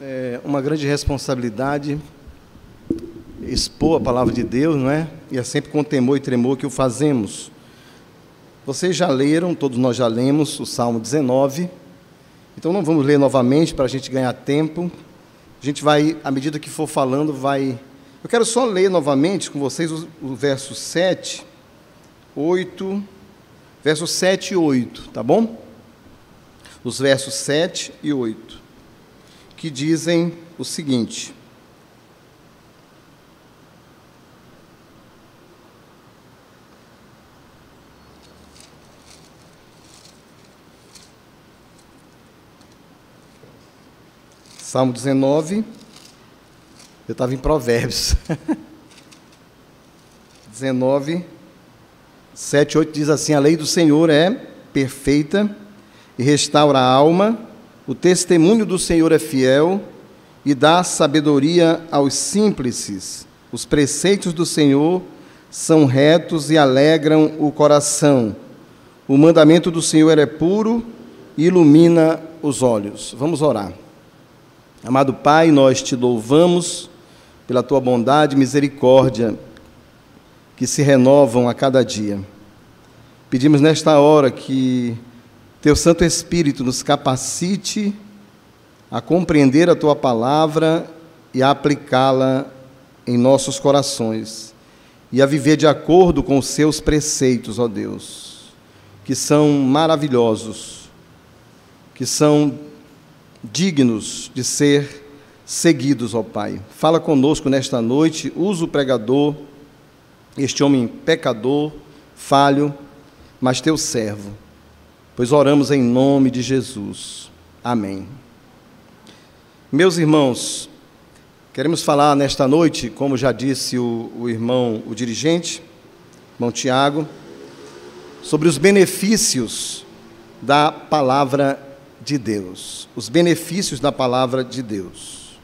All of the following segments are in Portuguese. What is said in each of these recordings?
É uma grande responsabilidade expor a palavra de Deus, não é? E é sempre com temor e tremor que o fazemos. Vocês já leram, todos nós já lemos o Salmo 19, então não vamos ler novamente para a gente ganhar tempo. A gente vai, à medida que for falando, vai... Eu quero só ler novamente com vocês o verso 7, 8, versos 7 e 8, tá bom? Os versos 7 e 8, que dizem o seguinte: Salmo 19, eu estava em Provérbios, 19, 7 e 8 diz assim: a lei do Senhor é perfeita e restaura a alma, o testemunho do Senhor é fiel e dá sabedoria aos simples. Os preceitos do Senhor são retos e alegram o coração. O mandamento do Senhor é puro e ilumina os olhos. Vamos orar. Amado Pai, nós te louvamos pela tua bondade e misericórdia que se renovam a cada dia. Pedimos nesta hora que teu Santo Espírito nos capacite a compreender a tua palavra e a aplicá-la em nossos corações e a viver de acordo com os seus preceitos, ó Deus, que são maravilhosos, que são dignos de ser seguidos, ó Pai. Fala conosco nesta noite, usa o pregador, este homem pecador, falho, mas teu servo, pois oramos em nome de Jesus. Amém. Meus irmãos, queremos falar nesta noite, como já disse o irmão, o dirigente, irmão Tiago, sobre os benefícios da palavra de Deus. Os benefícios da palavra de Deus.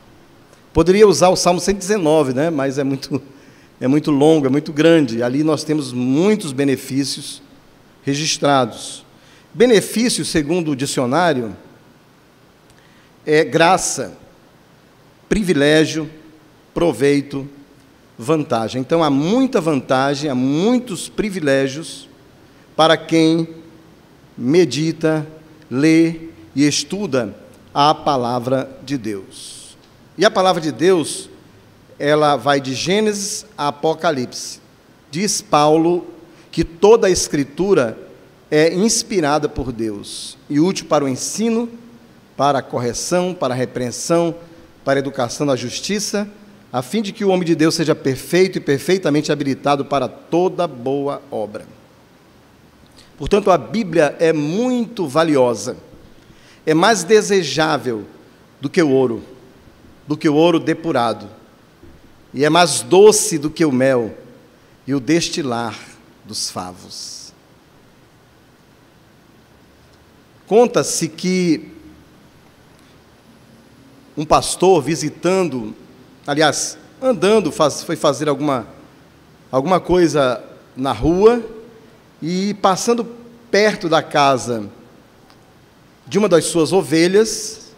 Poderia usar o Salmo 119, né? Mas é muito longo, é muito grande. Ali nós temos muitos benefícios registrados. Benefício, segundo o dicionário, é graça, privilégio, proveito, vantagem. Então, há muita vantagem, há muitos privilégios para quem medita, lê e estuda a palavra de Deus. E a palavra de Deus, ela vai de Gênesis a Apocalipse. Diz Paulo que toda a Escritura é inspirada por Deus e útil para o ensino, para a correção, para a repreensão, para a educação da justiça, a fim de que o homem de Deus seja perfeito e perfeitamente habilitado para toda boa obra. Portanto, a Bíblia é muito valiosa, é mais desejável do que o ouro depurado, e é mais doce do que o mel e o destilar dos favos. Conta-se que um pastor visitando, aliás, andando, foi fazer alguma coisa na rua, e passando perto da casa de uma das suas ovelhas,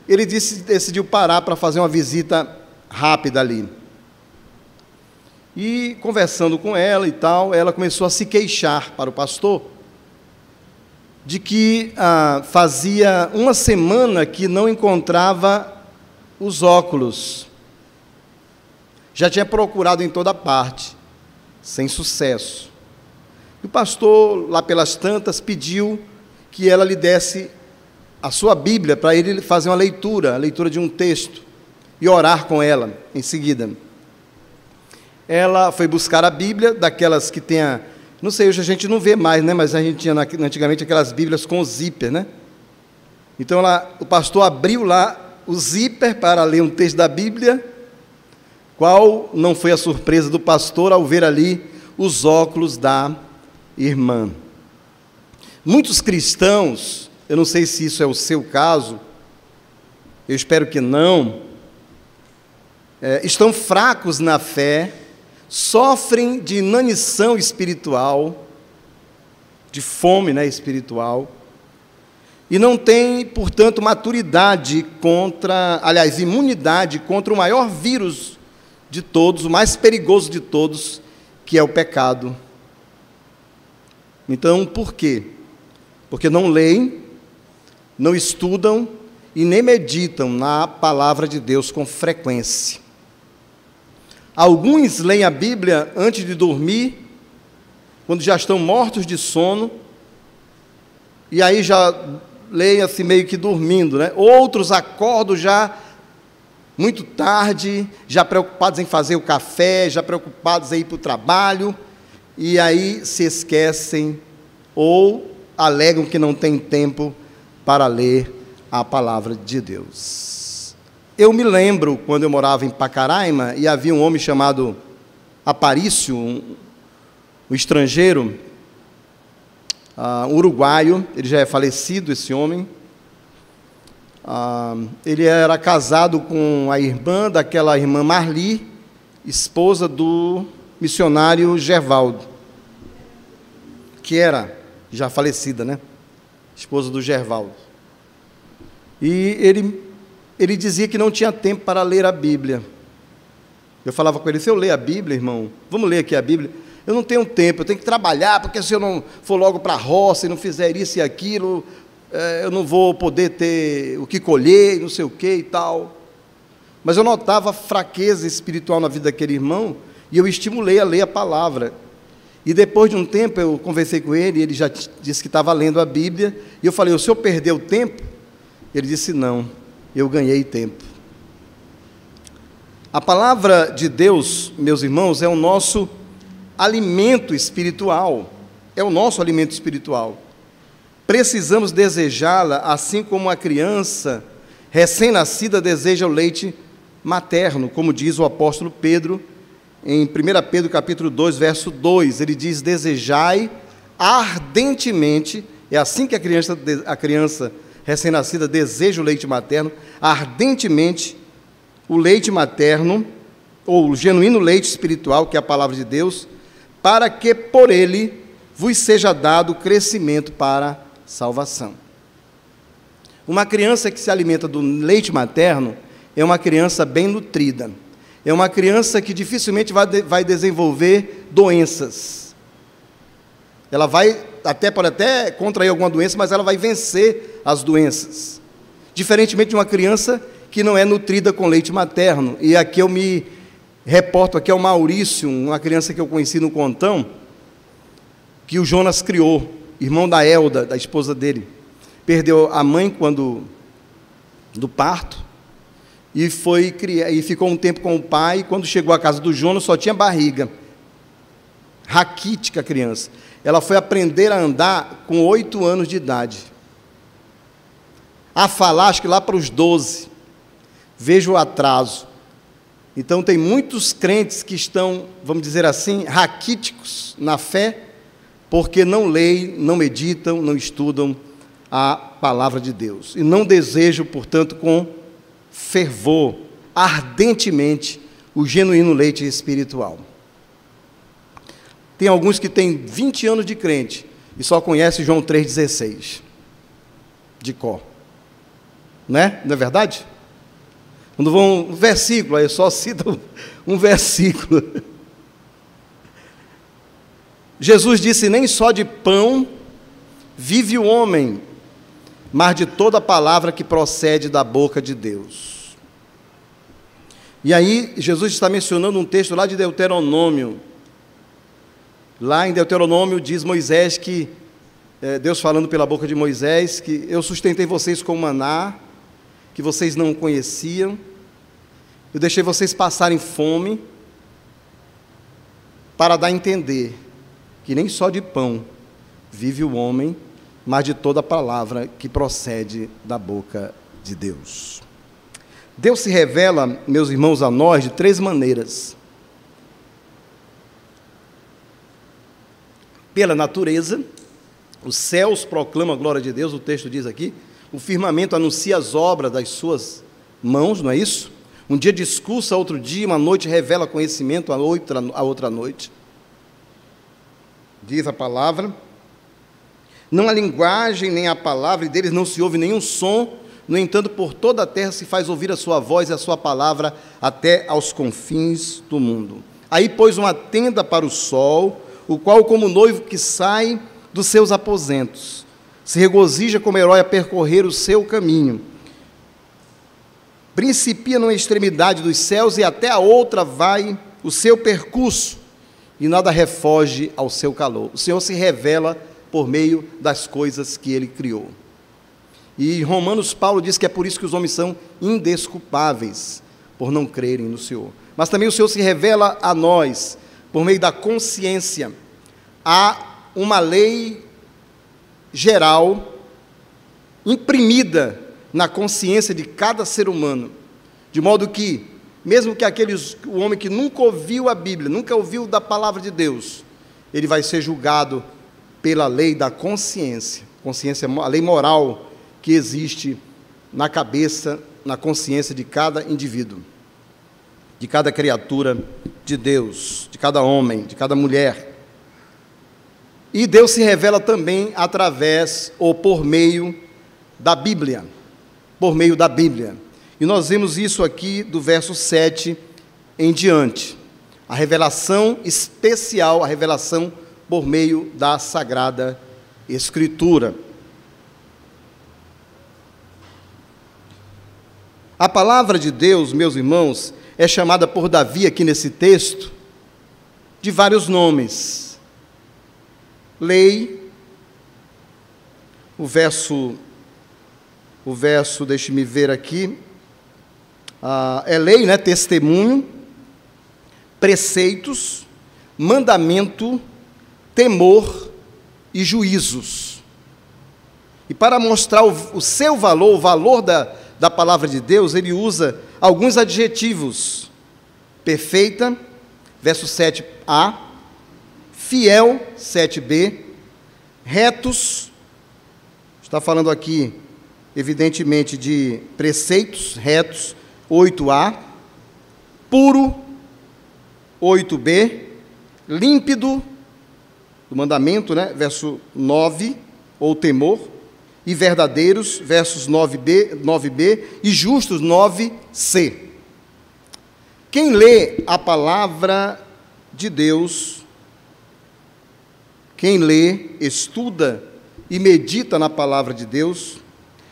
ele decidiu parar para fazer uma visita rápida ali. E conversando com ela e tal, ela começou a se queixar para o pastor de que fazia uma semana que não encontrava os óculos. Já tinha procurado em toda parte, sem sucesso. E o pastor, lá pelas tantas, pediu que ela lhe desse a sua Bíblia, para ele fazer uma leitura, a leitura de um texto, e orar com ela em seguida. Ela foi buscar a Bíblia, daquelas que tem não sei, hoje a gente não vê mais, né? Mas a gente tinha antigamente aquelas Bíblias com zíper, né? Então o pastor abriu lá o zíper para ler um texto da Bíblia. Qual não foi a surpresa do pastor ao ver ali os óculos da irmã? Muitos cristãos, eu não sei se isso é o seu caso, eu espero que não, estão fracos na fé, sofrem de inanição espiritual, de fome, espiritual, e não tem, portanto, imunidade contra o maior vírus de todos, o mais perigoso de todos, que é o pecado. Então, por quê? Porque não leem, não estudam e nem meditam na palavra de Deus com frequência. Alguns leem a Bíblia antes de dormir, quando já estão mortos de sono, e aí já leem assim meio que dormindo, né? Outros acordam já muito tarde, já preocupados em fazer o café, já preocupados em ir para o trabalho, e aí se esquecem ou alegam que não tem tempo para ler a palavra de Deus. Eu me lembro, quando eu morava em Pacaraima, e havia um homem chamado Aparício, um estrangeiro, um uruguaio, ele já é falecido, esse homem. Ele era casado com a irmã daquela irmã Marli, esposa do missionário Gervaldo, que era já falecida, né? Esposa do Gervaldo. E ele dizia que não tinha tempo para ler a Bíblia. Eu falava com ele: se eu ler a Bíblia, irmão, vamos ler aqui a Bíblia. Eu não tenho tempo, eu tenho que trabalhar, porque se eu não for logo para a roça e não fizer isso e aquilo, eu não vou poder ter o que colher, não sei o que e tal. Mas eu notava fraqueza espiritual na vida daquele irmão, e eu estimulei a ler a palavra. E depois de um tempo eu conversei com ele, e ele já disse que estava lendo a Bíblia, e eu falei: o senhor perdeu tempo? Ele disse: não, eu ganhei tempo. A palavra de Deus, meus irmãos, é o nosso alimento espiritual, é o nosso alimento espiritual. Precisamos desejá-la, assim como a criança recém-nascida deseja o leite materno, como diz o apóstolo Pedro, em 1 Pedro capítulo 2, verso 2, ele diz: desejai ardentemente, é assim que a criança recém-nascida deseja o leite materno, ardentemente o leite materno, ou o genuíno leite espiritual, que é a palavra de Deus, para que por ele vos seja dado crescimento para salvação. Uma criança que se alimenta do leite materno é uma criança bem nutrida, é uma criança que dificilmente vai desenvolver doenças. Ela pode até contrair alguma doença, mas ela vai vencer as doenças. Diferentemente de uma criança que não é nutrida com leite materno. E aqui eu me reporto aqui ao Maurício, uma criança que eu conheci no Contão, que o Jonas criou, irmão da Elda, da esposa dele. Perdeu a mãe do parto, e ficou um tempo com o pai, e quando chegou à casa do Jonas só tinha barriga. Raquítica a criança. Ela foi aprender a andar com 8 anos de idade. A falar, acho que lá para os 12. Veja o atraso. Então, tem muitos crentes que estão, vamos dizer assim, raquíticos na fé, porque não leem, não meditam, não estudam a palavra de Deus. E não desejam, portanto, com fervor, ardentemente, o genuíno leite espiritual. Tem alguns que têm 20 anos de crente e só conhecem João 3,16 de cor. Né? Não é verdade? Quando vão um versículo, aí só citam um versículo. Jesus disse: nem só de pão vive o homem, mas de toda palavra que procede da boca de Deus. E aí, Jesus está mencionando um texto lá de Deuteronômio. Lá em Deuteronômio diz Moisés que, Deus falando pela boca de Moisés, que eu sustentei vocês com maná, que vocês não conheciam, eu deixei vocês passarem fome, para dar a entender que nem só de pão vive o homem, mas de toda palavra que procede da boca de Deus. Deus se revela, meus irmãos, a nós de 3 maneiras. Pela natureza, os céus proclamam a glória de Deus, o texto diz aqui, o firmamento anuncia as obras das suas mãos, não é isso? Um dia discursa outro dia, uma noite revela conhecimento a outra noite. Diz a palavra. Não há linguagem nem a palavra, e deles não se ouve nenhum som. No entanto, por toda a terra se faz ouvir a sua voz e a sua palavra até aos confins do mundo. Aí pôs uma tenda para o sol, o qual, como noivo que sai dos seus aposentos, se regozija como herói a percorrer o seu caminho. Principia numa extremidade dos céus e até a outra vai o seu percurso, e nada refoge ao seu calor. O Senhor se revela por meio das coisas que Ele criou. E em Romanos, Paulo diz que é por isso que os homens são indesculpáveis, por não crerem no Senhor. Mas também o Senhor se revela a nós, por meio da consciência. Há uma lei geral, imprimida na consciência de cada ser humano, de modo que, mesmo que o homem que nunca ouviu a Bíblia, nunca ouviu da palavra de Deus, ele vai ser julgado pela lei da consciência, a lei moral que existe na cabeça, na consciência de cada indivíduo, de cada criatura de Deus, de cada homem, de cada mulher. E Deus se revela também através ou por meio da Bíblia, E nós vemos isso aqui do verso 7 em diante. A revelação especial, a revelação por meio da Sagrada Escritura. A palavra de Deus, meus irmãos, é chamada por Davi aqui nesse texto de vários nomes. Lei, o verso, deixe-me ver aqui, é lei, né? Testemunho, preceitos, mandamento, temor e juízos. E para mostrar o seu valor, o valor da palavra de Deus, ele usa alguns adjetivos: perfeita, verso 7a, fiel, 7b, retos, está falando aqui, evidentemente, de preceitos retos, 8a, puro, 8b, límpido, do mandamento, né, verso 9, ou temor, e verdadeiros, versos 9b, e justos, 9c. Quem lê a palavra de Deus, quem lê, estuda e medita na palavra de Deus,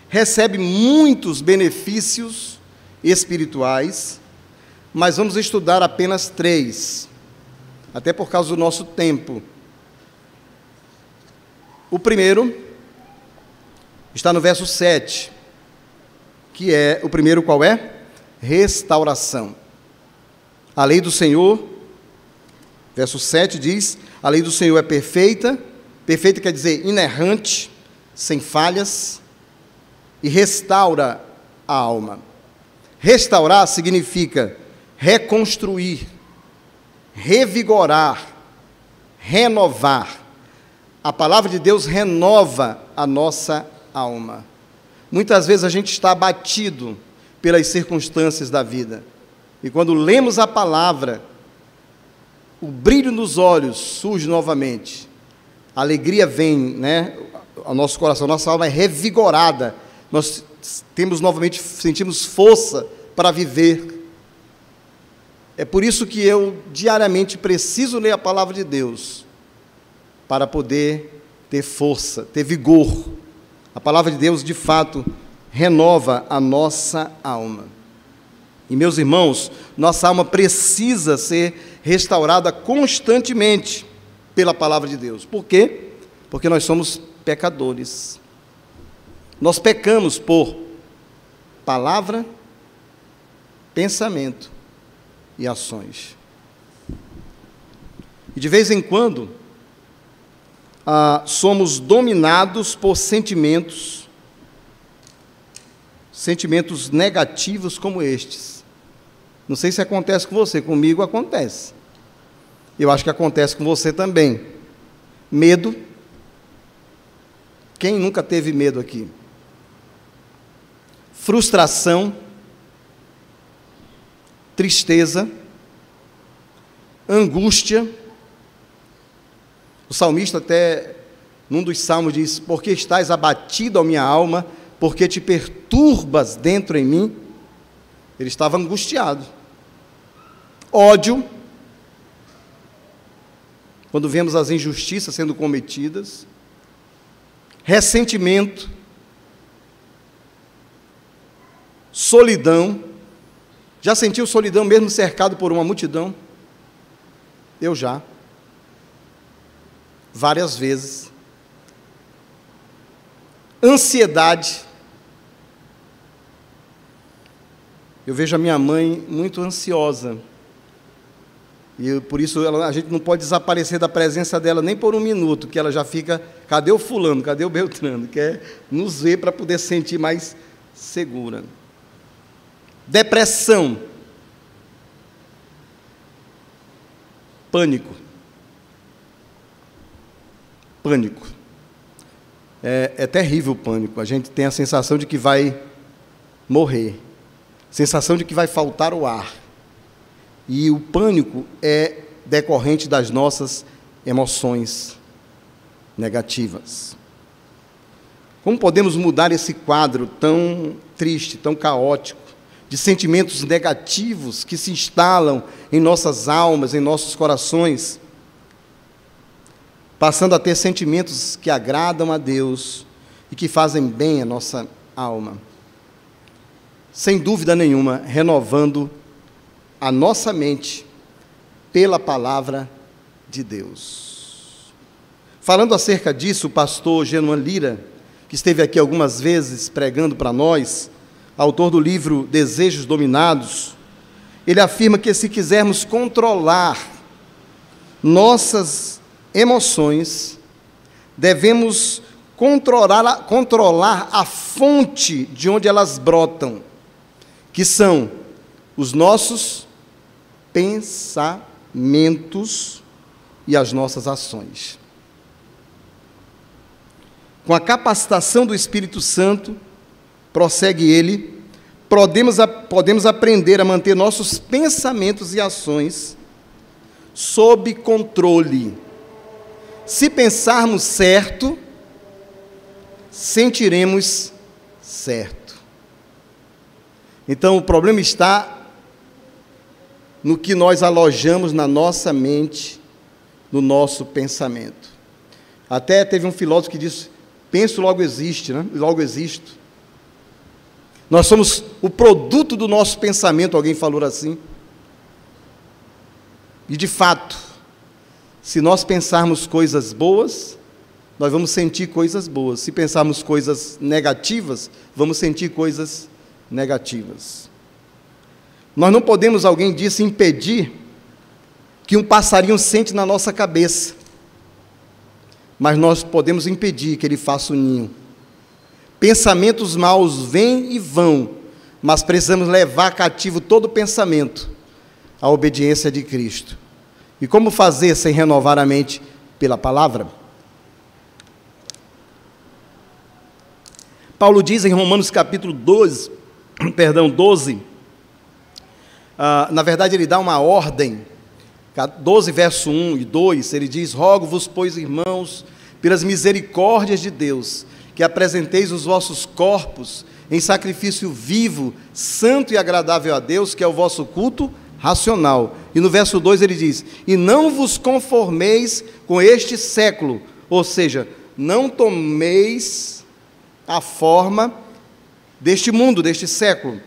recebe muitos benefícios espirituais, mas vamos estudar apenas 3, até por causa do nosso tempo. O primeiro está no verso 7, que é, o primeiro qual é? Restauração. A lei do Senhor, verso 7 diz, a lei do Senhor é perfeita, perfeita quer dizer inerrante, sem falhas, e restaura a alma. Restaurar significa reconstruir, revigorar, renovar. A palavra de Deus renova a nossa alma. Muitas vezes a gente está abatido pelas circunstâncias da vida. E quando lemos a palavra, o brilho nos olhos surge novamente. A alegria vem, né, ao nosso coração, nossa alma é revigorada. Nós temos novamente, sentimos força para viver. É por isso que eu diariamente preciso ler a palavra de Deus, para poder ter força, ter vigor. A palavra de Deus, de fato, renova a nossa alma. E, meus irmãos, nossa alma precisa ser restaurada constantemente pela palavra de Deus. Por quê? Porque nós somos pecadores. Nós pecamos por palavra, pensamento e ações. E de vez em quando, somos dominados por sentimentos negativos como estes. Não sei se acontece com você, comigo acontece. Eu acho que acontece com você também. Medo. Quem nunca teve medo aqui? Frustração, tristeza, angústia. O salmista até, num dos salmos diz: porque estás abatido, ó minha alma, porque te perturbas dentro em mim. Ele estava angustiado. Ódio, quando vemos as injustiças sendo cometidas. Ressentimento. Solidão. Já sentiu solidão mesmo cercado por uma multidão? Eu já. Várias vezes. Ansiedade. Eu vejo a minha mãe muito ansiosa. E por isso a gente não pode desaparecer da presença dela nem por um minuto, que ela já fica: cadê o fulano, cadê o Beltrano? Quer nos ver para poder sentir mais segura. Depressão. Pânico. Pânico. É terrível o pânico. A gente tem a sensação de que vai morrer. Sensação de que vai faltar o ar. E o pânico é decorrente das nossas emoções negativas. Como podemos mudar esse quadro tão triste, tão caótico, de sentimentos negativos que se instalam em nossas almas, em nossos corações, passando a ter sentimentos que agradam a Deus e que fazem bem à nossa alma? Sem dúvida nenhuma, renovando a nossa mente pela palavra de Deus. Falando acerca disso, o pastor Genuan Lira, que esteve aqui algumas vezes pregando para nós, autor do livro Desejos Dominados, ele afirma que se quisermos controlar nossas emoções, devemos controlar a fonte de onde elas brotam, que são os nossos pensamentos e as nossas ações. Com a capacitação do Espírito Santo, prossegue ele, podemos aprender a manter nossos pensamentos e ações sob controle. Se pensarmos certo, sentiremos certo. Então, o problema está no que nós alojamos na nossa mente, no nosso pensamento. Até teve um filósofo que disse: penso, logo existe, né? Logo existo. Nós somos o produto do nosso pensamento, alguém falou assim. E, de fato, se nós pensarmos coisas boas, nós vamos sentir coisas boas. Se pensarmos coisas negativas, vamos sentir coisas negativas. Nós não podemos, alguém disse, impedir que um passarinho sente na nossa cabeça, mas nós podemos impedir que ele faça o ninho. Pensamentos maus vêm e vão, mas precisamos levar cativo todo pensamento à obediência de Cristo. E como fazer sem renovar a mente pela palavra? Paulo diz em Romanos capítulo 12, na verdade ele dá uma ordem, 12 verso 1 e 2, ele diz: rogo-vos, pois, irmãos, pelas misericórdias de Deus, que apresenteis os vossos corpos em sacrifício vivo, santo e agradável a Deus, que é o vosso culto racional. E no verso 2 ele diz: e não vos conformeis com este século, ou seja, não tomeis a forma deste mundo, deste século,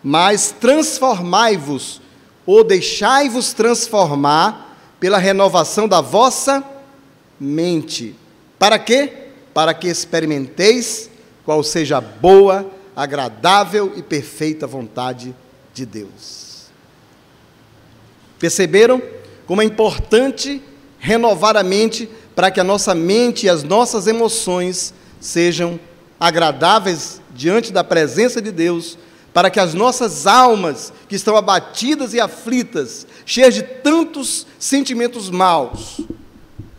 mas transformai-vos, ou deixai-vos transformar pela renovação da vossa mente. Para quê? Para que experimenteis qual seja a boa, agradável e perfeita vontade de Deus. Perceberam como é importante renovar a mente para que a nossa mente e as nossas emoções sejam agradáveis diante da presença de Deus, para que as nossas almas, que estão abatidas e aflitas, cheias de tantos sentimentos maus,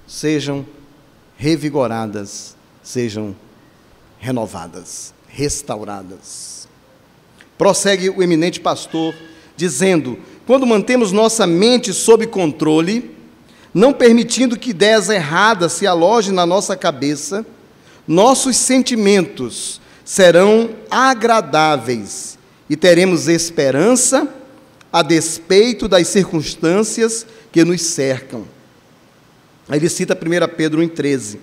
sejam revigoradas, sejam renovadas, restauradas. Prossegue o eminente pastor, dizendo: quando mantemos nossa mente sob controle, não permitindo que ideias erradas se alojem na nossa cabeça, nossos sentimentos serão agradáveis e teremos esperança a despeito das circunstâncias que nos cercam. Aí ele cita 1 Pedro 1,13.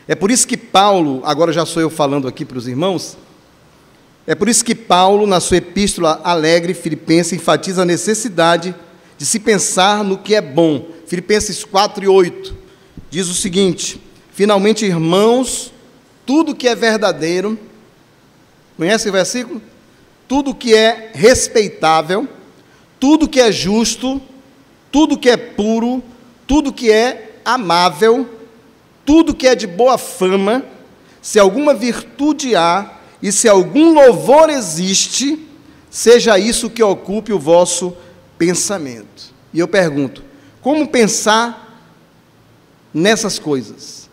É por isso que Paulo, agora já sou eu falando aqui para os irmãos, é por isso que Paulo, na sua epístola alegre, Filipenses, enfatiza a necessidade de se pensar no que é bom. Filipenses 4:8 diz o seguinte: finalmente, irmãos, tudo que é verdadeiro, conhece o versículo? Tudo que é respeitável, tudo que é justo, tudo que é puro, tudo que é amável, tudo que é de boa fama, se alguma virtude há e se algum louvor existe, seja isso que ocupe o vosso pensamento. E eu pergunto, como pensar nessas coisas,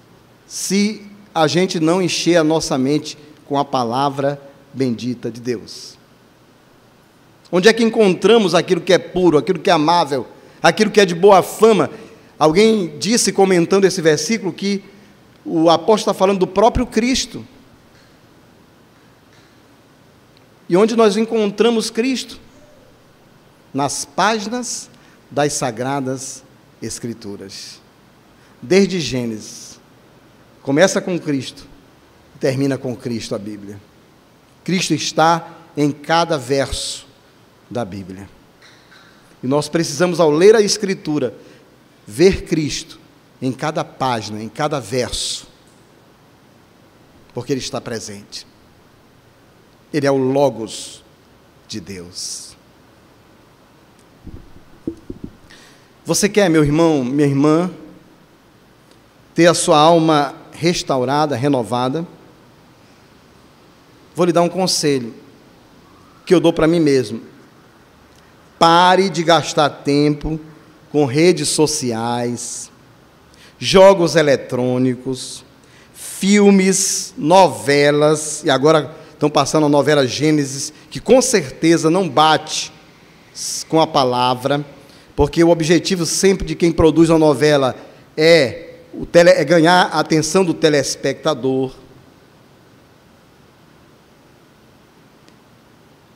se a gente não encher a nossa mente com a palavra bendita de Deus? Onde é que encontramos aquilo que é puro, aquilo que é amável, aquilo que é de boa fama? Alguém disse, comentando esse versículo, que o apóstolo está falando do próprio Cristo. E onde nós encontramos Cristo? Nas páginas das Sagradas Escrituras. Desde Gênesis. Começa com Cristo, termina com Cristo a Bíblia. Cristo está em cada verso da Bíblia. E nós precisamos, ao ler a Escritura, ver Cristo em cada página, em cada verso, porque Ele está presente. Ele é o Logos de Deus. Você quer, meu irmão, minha irmã, ter a sua alma restaurada, renovada? Vou lhe dar um conselho que eu dou para mim mesmo. Pare de gastar tempo com redes sociais, jogos eletrônicos, filmes, novelas, e agora estão passando a novela Gênesis, que com certeza não bate com a palavra, porque o objetivo sempre de quem produz uma novela é ganhar a atenção do telespectador.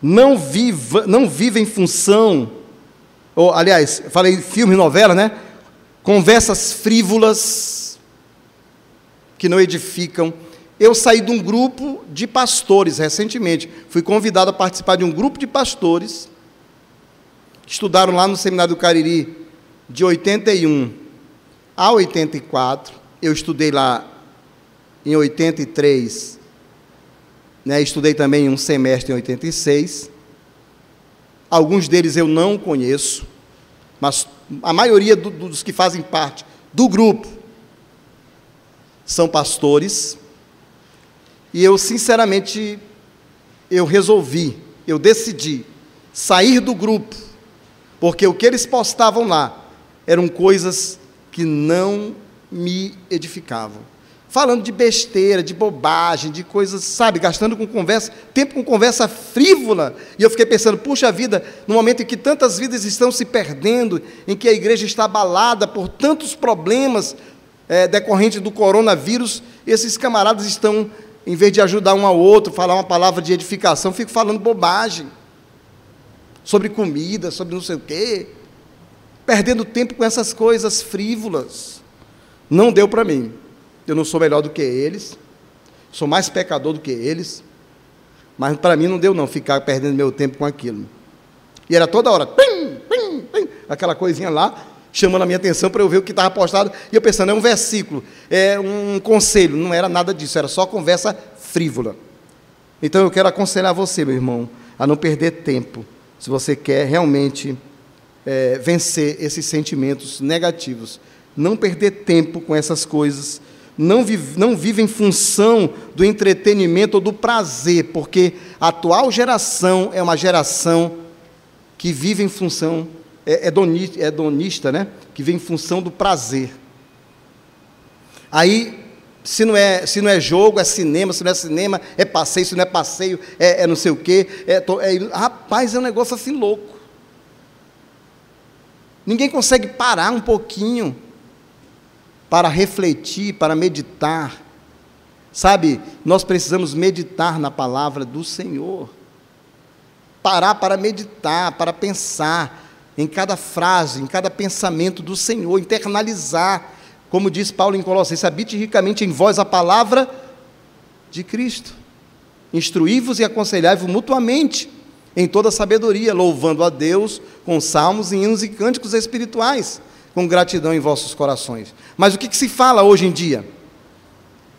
Não viva em função, ou, aliás, falei filme e novela, né? Conversas frívolas, que não edificam. Eu saí de um grupo de pastores recentemente, fui convidado a participar de um grupo de pastores, que estudaram lá no Seminário do Cariri, de 81 a 84, eu estudei lá em 83, né, estudei também um semestre em 86, alguns deles eu não conheço, mas a maioria dos que fazem parte do grupo são pastores, e eu, sinceramente, eu decidi sair do grupo, porque o que eles postavam lá eram coisas que não me edificavam. Falando de besteira, de bobagem, de coisas, sabe, gastando tempo com conversa frívola. E eu fiquei pensando, puxa vida, no momento em que tantas vidas estão se perdendo, em que a igreja está abalada por tantos problemas decorrentes do coronavírus, esses camaradas estão, em vez de ajudar um ao outro, falar uma palavra de edificação, ficam falando bobagem. Sobre comida, sobre não sei o quê. Perdendo tempo com essas coisas frívolas. Não deu para mim. Eu não sou melhor do que eles, sou mais pecador do que eles, mas para mim não deu não, ficar perdendo meu tempo com aquilo. E era toda hora, aquela coisinha lá, chamando a minha atenção para eu ver o que estava postado, e eu pensando, é um versículo, é um conselho, não era nada disso, era só conversa frívola. Então eu quero aconselhar você, meu irmão, a não perder tempo, se você quer realmente vencer esses sentimentos negativos, não perder tempo com essas coisas, não vive em função do entretenimento ou do prazer, porque a atual geração é uma geração que vive em função, hedonista, né? Que vive em função do prazer. Aí, se não é jogo, é cinema, se não é cinema, é passeio, se não é passeio, é não sei o quê. Rapaz, é um negócio assim louco. Ninguém consegue parar um pouquinho para refletir, para meditar. Sabe, nós precisamos meditar na palavra do Senhor. Parar para meditar, para pensar em cada frase, em cada pensamento do Senhor, internalizar, como diz Paulo em Colossenses, habite ricamente em vós a palavra de Cristo. Instruí-vos e aconselhai-vos mutuamente em toda sabedoria, louvando a Deus com salmos, hinos e cânticos espirituais, com gratidão em vossos corações. Mas o que se fala hoje em dia?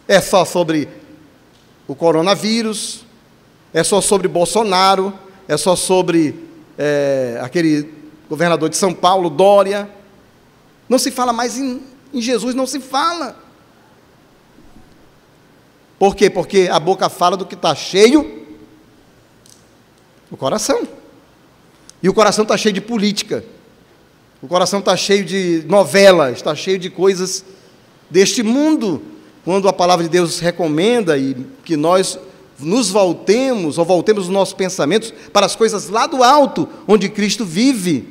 É só sobre o coronavírus, é só sobre Bolsonaro, é só sobre aquele governador de São Paulo, Dória. Não se fala mais em Jesus, não se fala. Por quê? Porque a boca fala do que está cheio o coração. E o coração está cheio de política. O coração está cheio de novelas, está cheio de coisas deste mundo. Quando a palavra de Deus recomenda e que nós nos voltemos, ou voltemos os nossos pensamentos para as coisas lá do alto, onde Cristo vive.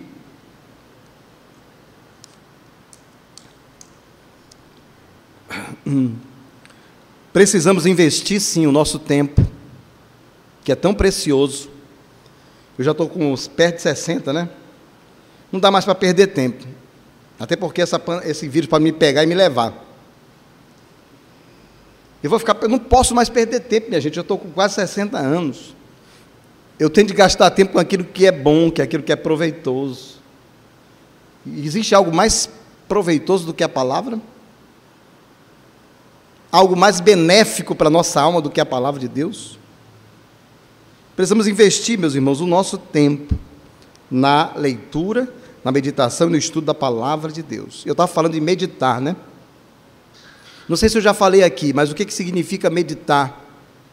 Precisamos investir, sim, o nosso tempo, que é tão precioso. Eu já estou com uns perto de 60, né? Não dá mais para perder tempo. Até porque esse vírus pode me pegar e me levar. Eu não posso mais perder tempo, minha gente. Eu estou com quase 60 anos. Eu tenho de gastar tempo com aquilo que é bom, que é aquilo que é proveitoso. E existe algo mais proveitoso do que a palavra? Algo mais benéfico para a nossa alma do que a palavra de Deus? Precisamos investir, meus irmãos, o nosso tempo na leitura, na meditação e no estudo da palavra de Deus. Eu estava falando de meditar, né? Não sei se eu já falei aqui, mas o que significa meditar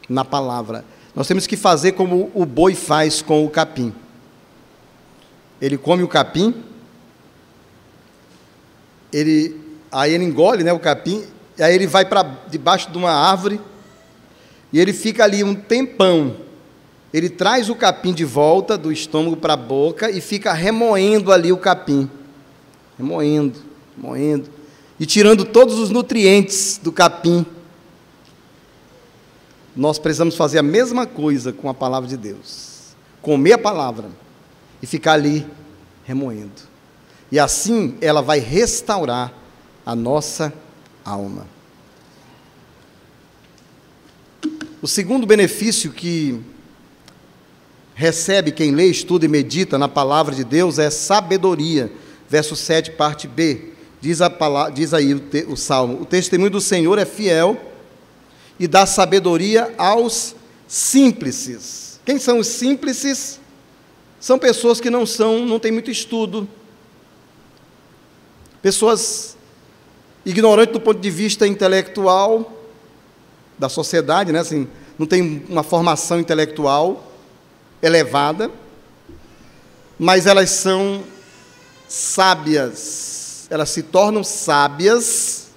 na palavra? Nós temos que fazer como o boi faz com o capim. Ele come o capim, aí ele engole, né, o capim, e aí ele vai para debaixo de uma árvore, e ele fica ali um tempão. Ele traz o capim de volta do estômago para a boca e fica remoendo ali o capim. Remoendo, e tirando todos os nutrientes do capim. Nós precisamos fazer a mesma coisa com a palavra de Deus. Comer a palavra e ficar ali remoendo. E assim ela vai restaurar a nossa alma. O segundo benefício que recebe quem lê, estuda e medita na palavra de Deus é sabedoria. Verso 7, parte B. Diz aí o Salmo: o testemunho do Senhor é fiel e dá sabedoria aos simples. Quem são os simples? São pessoas que não têm muito estudo, pessoas ignorantes do ponto de vista intelectual da sociedade, né? Assim, não tem uma formação intelectual elevada, mas elas são sábias, elas se tornam sábias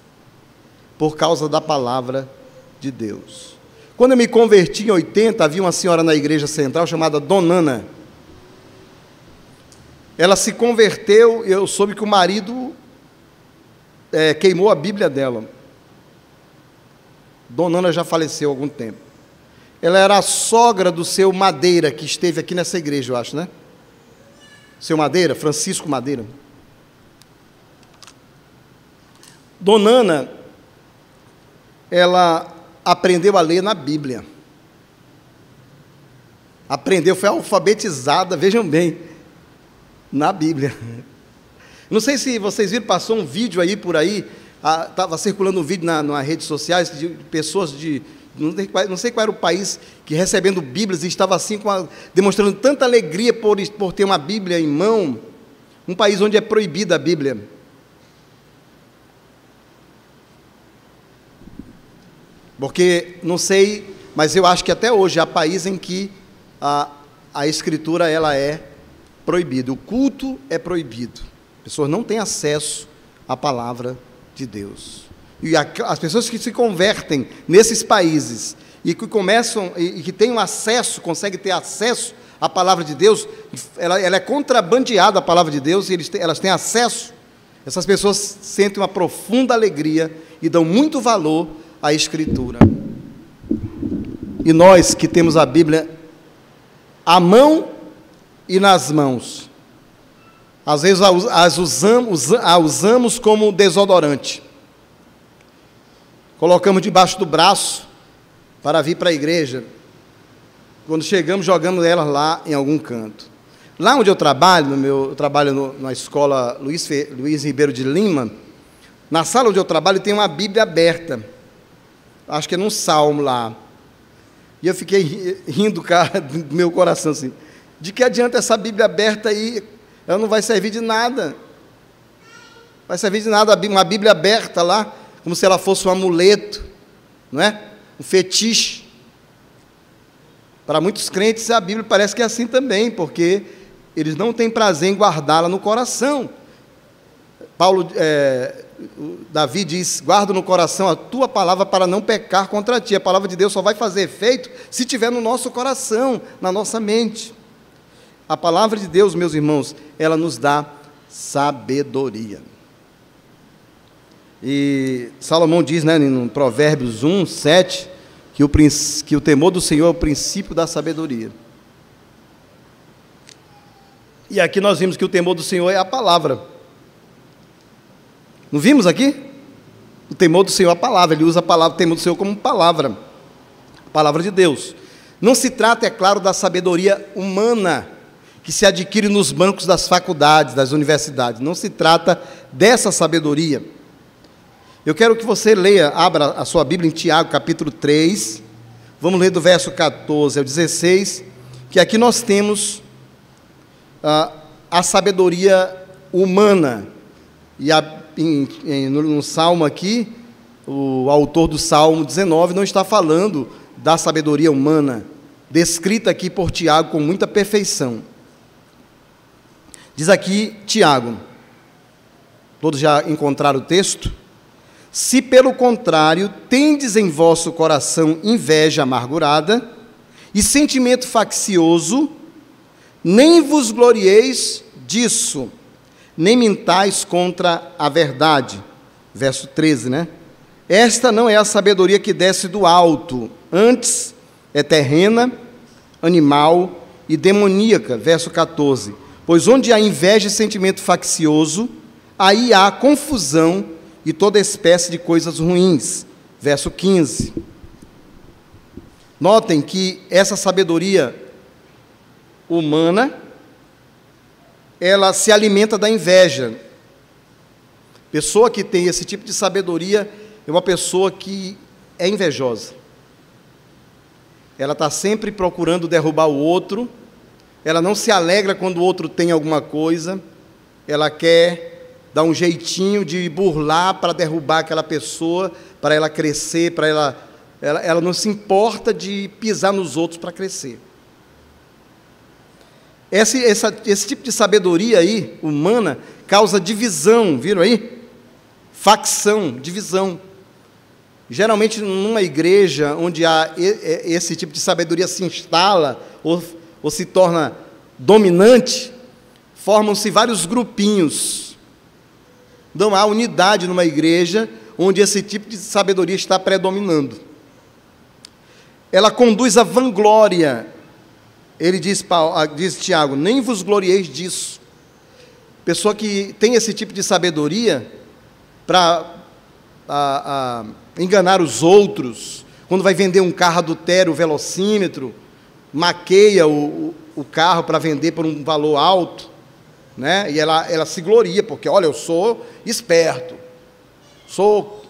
por causa da palavra de Deus. Quando eu me converti em 80, havia uma senhora na igreja central chamada Dona Ana. Ela se converteu e eu soube que o marido queimou a Bíblia dela. Dona Ana já faleceu há algum tempo. Ela era a sogra do seu Madeira, que esteve aqui nessa igreja, eu acho, né? Seu Madeira, Francisco Madeira. Dona Ana, ela aprendeu a ler na Bíblia. Aprendeu, foi alfabetizada, vejam bem, na Bíblia. Não sei se vocês viram, passou um vídeo aí por aí, estava circulando um vídeo nas redes sociais de pessoas não sei qual era o país, que recebendo Bíblias e estava assim, demonstrando tanta alegria por ter uma Bíblia em mão, um país onde é proibida a Bíblia. Porque, não sei, mas eu acho que até hoje há país em que a Escritura ela é proibida, o culto é proibido, as pessoas não têm acesso à palavra de Deus. E as pessoas que se convertem nesses países e que começam e que têm acesso, conseguem ter acesso à palavra de Deus, ela é contrabandeada a palavra de Deus e elas têm acesso, Essas pessoas sentem uma profunda alegria e dão muito valor à Escritura. E nós que temos a Bíblia à mão e nas mãos, às vezes a usamos como desodorante. Colocamos debaixo do braço para vir para a igreja. Quando chegamos, jogamos elas lá em algum canto. Lá onde eu trabalho, eu trabalho na escola Luiz Ribeiro de Lima, na sala onde eu trabalho tem uma Bíblia aberta. Acho que é num salmo lá. E eu fiquei rindo, cara, do meu coração, assim. De que adianta essa Bíblia aberta aí? Ela não vai servir de nada. Vai servir de nada uma Bíblia aberta lá, como se ela fosse um amuleto, não é? Um fetiche. Para muitos crentes, a Bíblia parece que é assim também, porque eles não têm prazer em guardá-la no coração. Davi diz, guarda no coração a tua palavra para não pecar contra ti. A palavra de Deus só vai fazer efeito se estiver no nosso coração, na nossa mente. A palavra de Deus, meus irmãos, ela nos dá sabedoria. E Salomão diz, né, em Provérbios 1, 7, que o temor do Senhor é o princípio da sabedoria. E aqui nós vimos que o temor do Senhor é a palavra. Não vimos aqui? O temor do Senhor é a palavra. Ele usa a palavra, o temor do Senhor como palavra. A palavra de Deus. Não se trata, é claro, da sabedoria humana que se adquire nos bancos das faculdades, das universidades. Não se trata dessa sabedoria. Eu quero que você abra a sua Bíblia em Tiago, capítulo 3. Vamos ler do verso 14 ao 16, que aqui nós temos a sabedoria humana. E no Salmo aqui, o autor do Salmo 19 não está falando da sabedoria humana, descrita aqui por Tiago com muita perfeição. Diz aqui Tiago, todos já encontraram o texto? Se pelo contrário tendes em vosso coração inveja amargurada e sentimento faccioso, nem vos glorieis disso, nem mintais contra a verdade. Verso 13, né? Esta não é a sabedoria que desce do alto, antes é terrena, animal e demoníaca. Verso 14. Pois onde há inveja e sentimento faccioso, aí há confusão e toda espécie de coisas ruins. Verso 15. Notem que essa sabedoria humana, ela se alimenta da inveja. Pessoa que tem esse tipo de sabedoria é uma pessoa que é invejosa. Ela está sempre procurando derrubar o outro, ela não se alegra quando o outro tem alguma coisa, ela quer dar um jeitinho de burlar para derrubar aquela pessoa, para ela crescer, ela não se importa de pisar nos outros para crescer. Esse tipo de sabedoria aí, humana, causa divisão, viram aí? Facção, divisão. Geralmente, numa igreja onde há esse tipo de sabedoria se instala ou se torna dominante, formam-se vários grupinhos. Não há unidade numa igreja onde esse tipo de sabedoria está predominando. Ela conduz à vanglória. Ele diz Tiago, nem vos glorieis disso. Pessoa que tem esse tipo de sabedoria para enganar os outros, quando vai vender um carro adultério, o velocímetro, maqueia o carro para vender por um valor alto, né? E ela se gloria, porque, olha, eu sou esperto, sou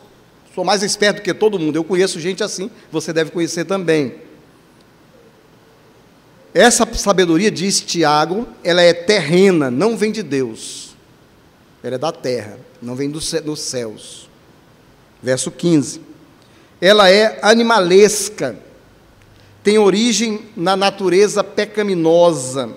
mais esperto que todo mundo. Eu conheço gente assim, você deve conhecer também. Essa sabedoria, diz Tiago, ela é terrena, não vem de Deus. Ela é da terra, não vem dos céus. Verso 15. Ela é animalesca, tem origem na natureza pecaminosa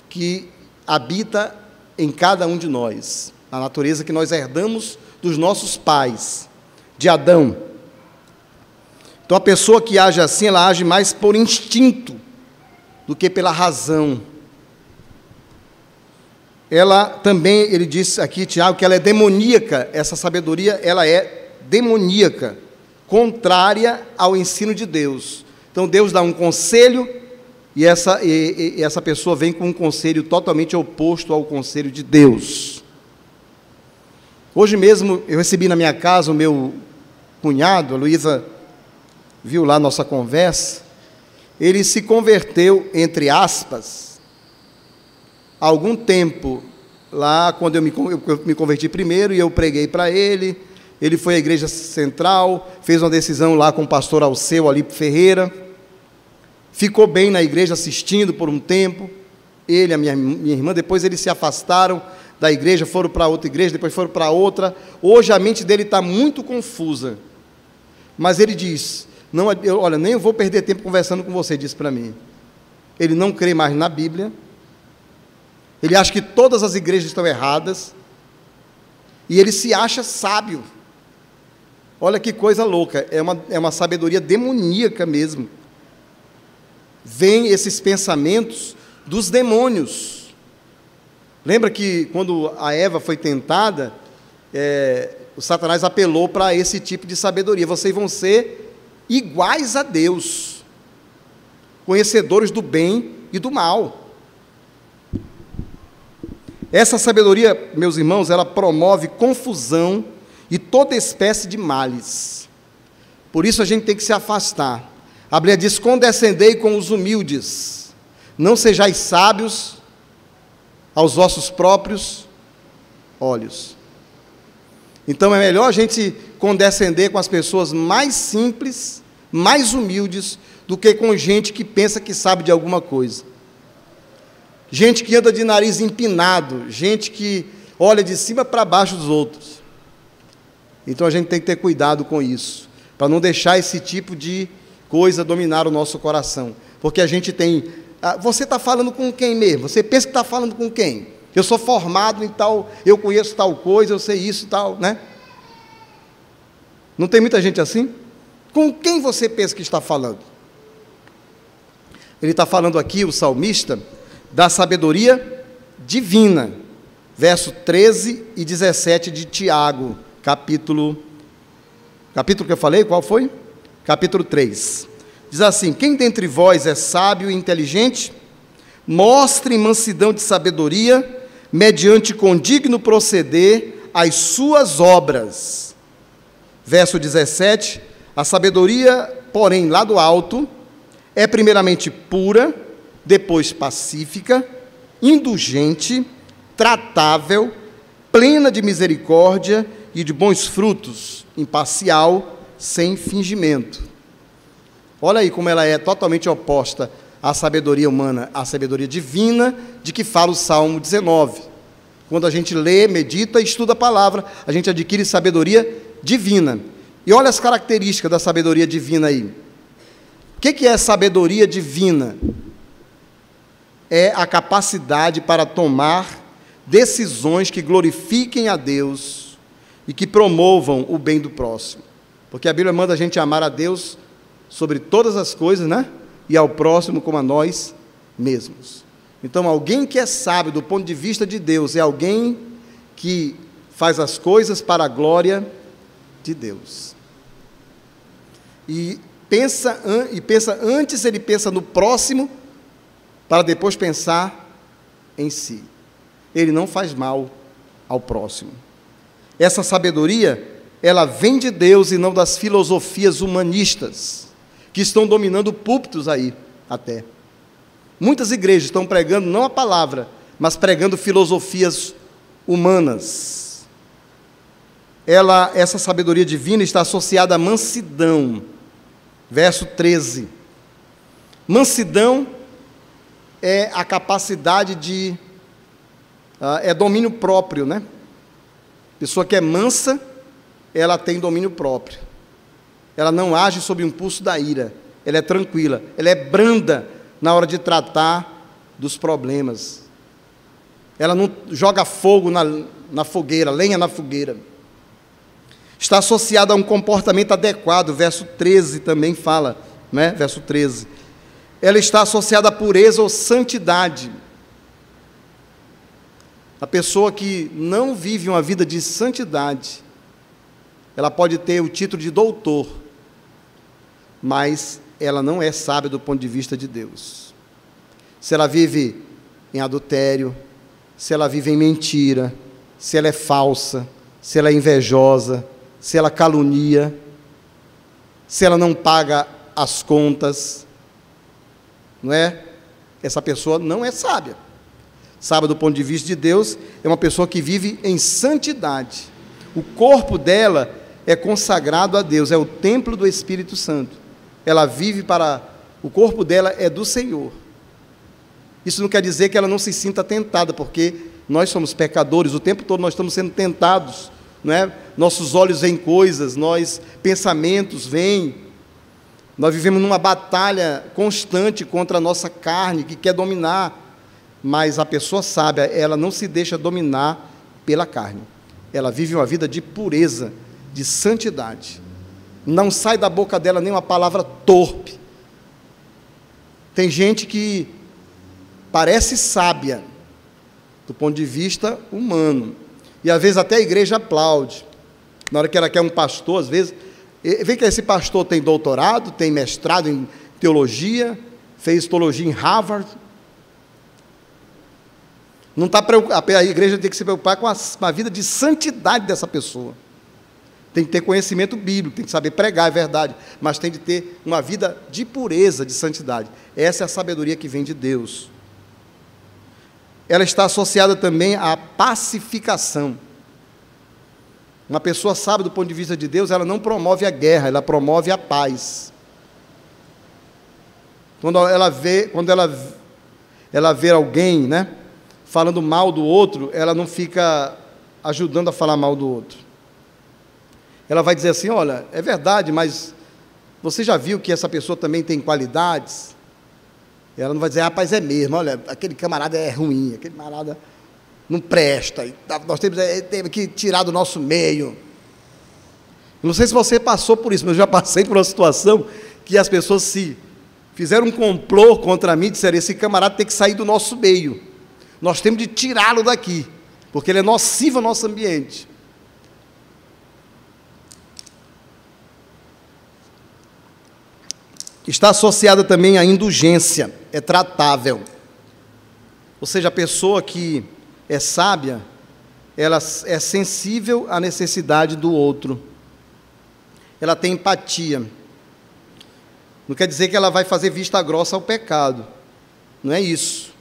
que habita em cada um de nós. A natureza que nós herdamos dos nossos pais, de Adão. Então, a pessoa que age assim, ela age mais por instinto do que pela razão. ela também, ele diz aqui, Tiago, que ela é demoníaca. Essa sabedoria, ela é demoníaca, contrária ao ensino de Deus. Então Deus dá um conselho e essa pessoa vem com um conselho totalmente oposto ao conselho de Deus. Hoje mesmo eu recebi na minha casa o meu cunhado, a Luísa viu lá nossa conversa, ele se converteu, entre aspas, há algum tempo, lá quando eu me converti primeiro, e eu preguei para ele foi à igreja central, fez uma decisão lá com o pastor Alceu ali Ferreira, ficou bem na igreja assistindo por um tempo, ele e a minha irmã, depois eles se afastaram da igreja, foram para outra igreja, depois foram para outra. Hoje a mente dele está muito confusa, mas ele diz, não, olha, nem eu vou perder tempo conversando com você, disse para mim. Ele não crê mais na Bíblia, ele acha que todas as igrejas estão erradas, e ele se acha sábio. Olha que coisa louca, é uma sabedoria demoníaca mesmo. Vêm esses pensamentos dos demônios. Lembra que quando a Eva foi tentada, o Satanás apelou para esse tipo de sabedoria. Vocês vão ser iguais a Deus, conhecedores do bem e do mal. Essa sabedoria, meus irmãos, ela promove confusão e toda espécie de males. Por isso a gente tem que se afastar. A Bíblia diz, condescendei com os humildes, não sejais sábios aos vossos próprios olhos. Então é melhor a gente condescender com as pessoas mais simples, mais humildes, do que com gente que pensa que sabe de alguma coisa. Gente que anda de nariz empinado, gente que olha de cima para baixo dos outros. Então a gente tem que ter cuidado com isso, para não deixar esse tipo de coisa dominar o nosso coração. Porque a gente tem... você está falando com quem mesmo? Você pensa que está falando com quem? Eu sou formado em tal, eu conheço tal coisa, eu sei isso e tal, né? Não tem muita gente assim? Com quem você pensa que está falando? Ele está falando aqui, o salmista, da sabedoria divina. Verso 13 e 17 de Tiago, capítulo que eu falei, qual foi? Capítulo 3. Diz assim, quem dentre vós é sábio e inteligente, mostre mansidão de sabedoria, mediante condigno proceder as suas obras. Verso 17, a sabedoria, porém, lá do alto, é primeiramente pura, depois pacífica, indulgente, tratável, plena de misericórdia e de bons frutos, imparcial, sem fingimento. Olha aí como ela é totalmente oposta à sabedoria humana, à sabedoria divina, de que fala o Salmo 19. Quando a gente lê, medita e estuda a palavra, a gente adquire sabedoria divina. E olha as características da sabedoria divina aí. O que é sabedoria divina? É a capacidade para tomar decisões que glorifiquem a Deus e que promovam o bem do próximo. Porque a Bíblia manda a gente amar a Deus sobre todas as coisas, né? E ao próximo como a nós mesmos. Então, alguém que é sábio do ponto de vista de Deus é alguém que faz as coisas para a glória de Deus. E pensa antes, ele pensa no próximo, para depois pensar em si. Ele não faz mal ao próximo. Essa sabedoria, ela vem de Deus e não das filosofias humanistas, que estão dominando púlpitos aí, até. Muitas igrejas estão pregando não a palavra, mas pregando filosofias humanas. Essa sabedoria divina está associada à mansidão. Verso 13. Mansidão é a capacidade de... é domínio próprio, né? Pessoa que é mansa, ela tem domínio próprio. Ela não age sob o impulso da ira. Ela é tranquila. Ela é branda na hora de tratar dos problemas. Ela não joga fogo na fogueira, lenha na fogueira. Está associada a um comportamento adequado. Verso 13 também fala, né? Verso 13. Ela está associada à pureza ou santidade. A pessoa que não vive uma vida de santidade, ela pode ter o título de doutor, mas ela não é sábia do ponto de vista de Deus. Se ela vive em adultério, se ela vive em mentira, se ela é falsa, se ela é invejosa, se ela calunia, se ela não paga as contas, não é? Essa pessoa não é sábia. Sábia do ponto de vista de Deus é uma pessoa que vive em santidade. O corpo dela é consagrado a Deus, é o templo do Espírito Santo. Ela vive para... O corpo dela é do Senhor. Isso não quer dizer que ela não se sinta tentada, porque nós somos pecadores, o tempo todo nós estamos sendo tentados, não é? Nossos olhos veem coisas, pensamentos vêm. Nós vivemos numa batalha constante contra a nossa carne, que quer dominar. Mas a pessoa sábia, ela não se deixa dominar pela carne. Ela vive uma vida de pureza, de santidade. Não sai da boca dela nenhuma palavra torpe. Tem gente que parece sábia, do ponto de vista humano. E às vezes até a igreja aplaude. Na hora que ela quer um pastor, às vezes... Vê que esse pastor tem doutorado, tem mestrado em teologia, fez teologia em Harvard. Não está preocupado, a igreja tem que se preocupar com a vida de santidade dessa pessoa. Tem que ter conhecimento bíblico, tem que saber pregar, é verdade, mas tem de ter uma vida de pureza, de santidade. Essa é a sabedoria que vem de Deus. Ela está associada também à pacificação. Uma pessoa sábia do ponto de vista de Deus, ela não promove a guerra, ela promove a paz. Quando ela vê alguém, né, falando mal do outro, ela não fica ajudando a falar mal do outro. Ela vai dizer assim, olha, é verdade, mas você já viu que essa pessoa também tem qualidades? Ela não vai dizer, rapaz, é mesmo, olha, aquele camarada é ruim, aquele camarada não presta, nós temos que tirar do nosso meio. Não sei se você passou por isso, mas eu já passei por uma situação que as pessoas se fizeram um complô contra mim, disseram, esse camarada tem que sair do nosso meio, nós temos de tirá-lo daqui, porque ele é nocivo ao nosso ambiente. Está associada também à indulgência, é tratável. Ou seja, a pessoa que é sábia, ela é sensível à necessidade do outro. Ela tem empatia. Não quer dizer que ela vai fazer vista grossa ao pecado. Não é isso.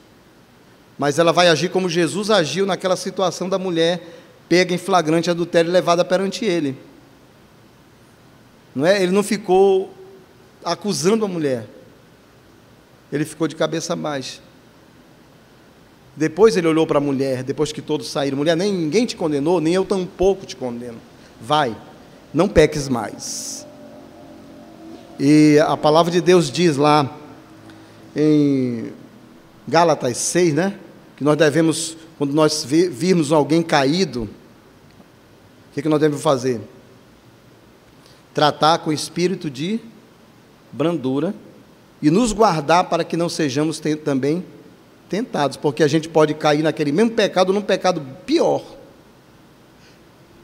Mas ela vai agir como Jesus agiu naquela situação da mulher pega em flagrante adultério e levada perante ele. Não é? Ele não ficou acusando a mulher. Ele ficou de cabeça baixa. Depois ele olhou para a mulher, depois que todos saíram. Mulher, nem ninguém te condenou, nem eu tampouco te condeno. Vai, não peques mais. E a palavra de Deus diz lá, em Gálatas 6, né? Que nós devemos, quando nós virmos alguém caído, o que nós devemos fazer? Tratar com espírito de brandura e nos guardar para que não sejamos também tentados, porque a gente pode cair naquele mesmo pecado, num pecado pior.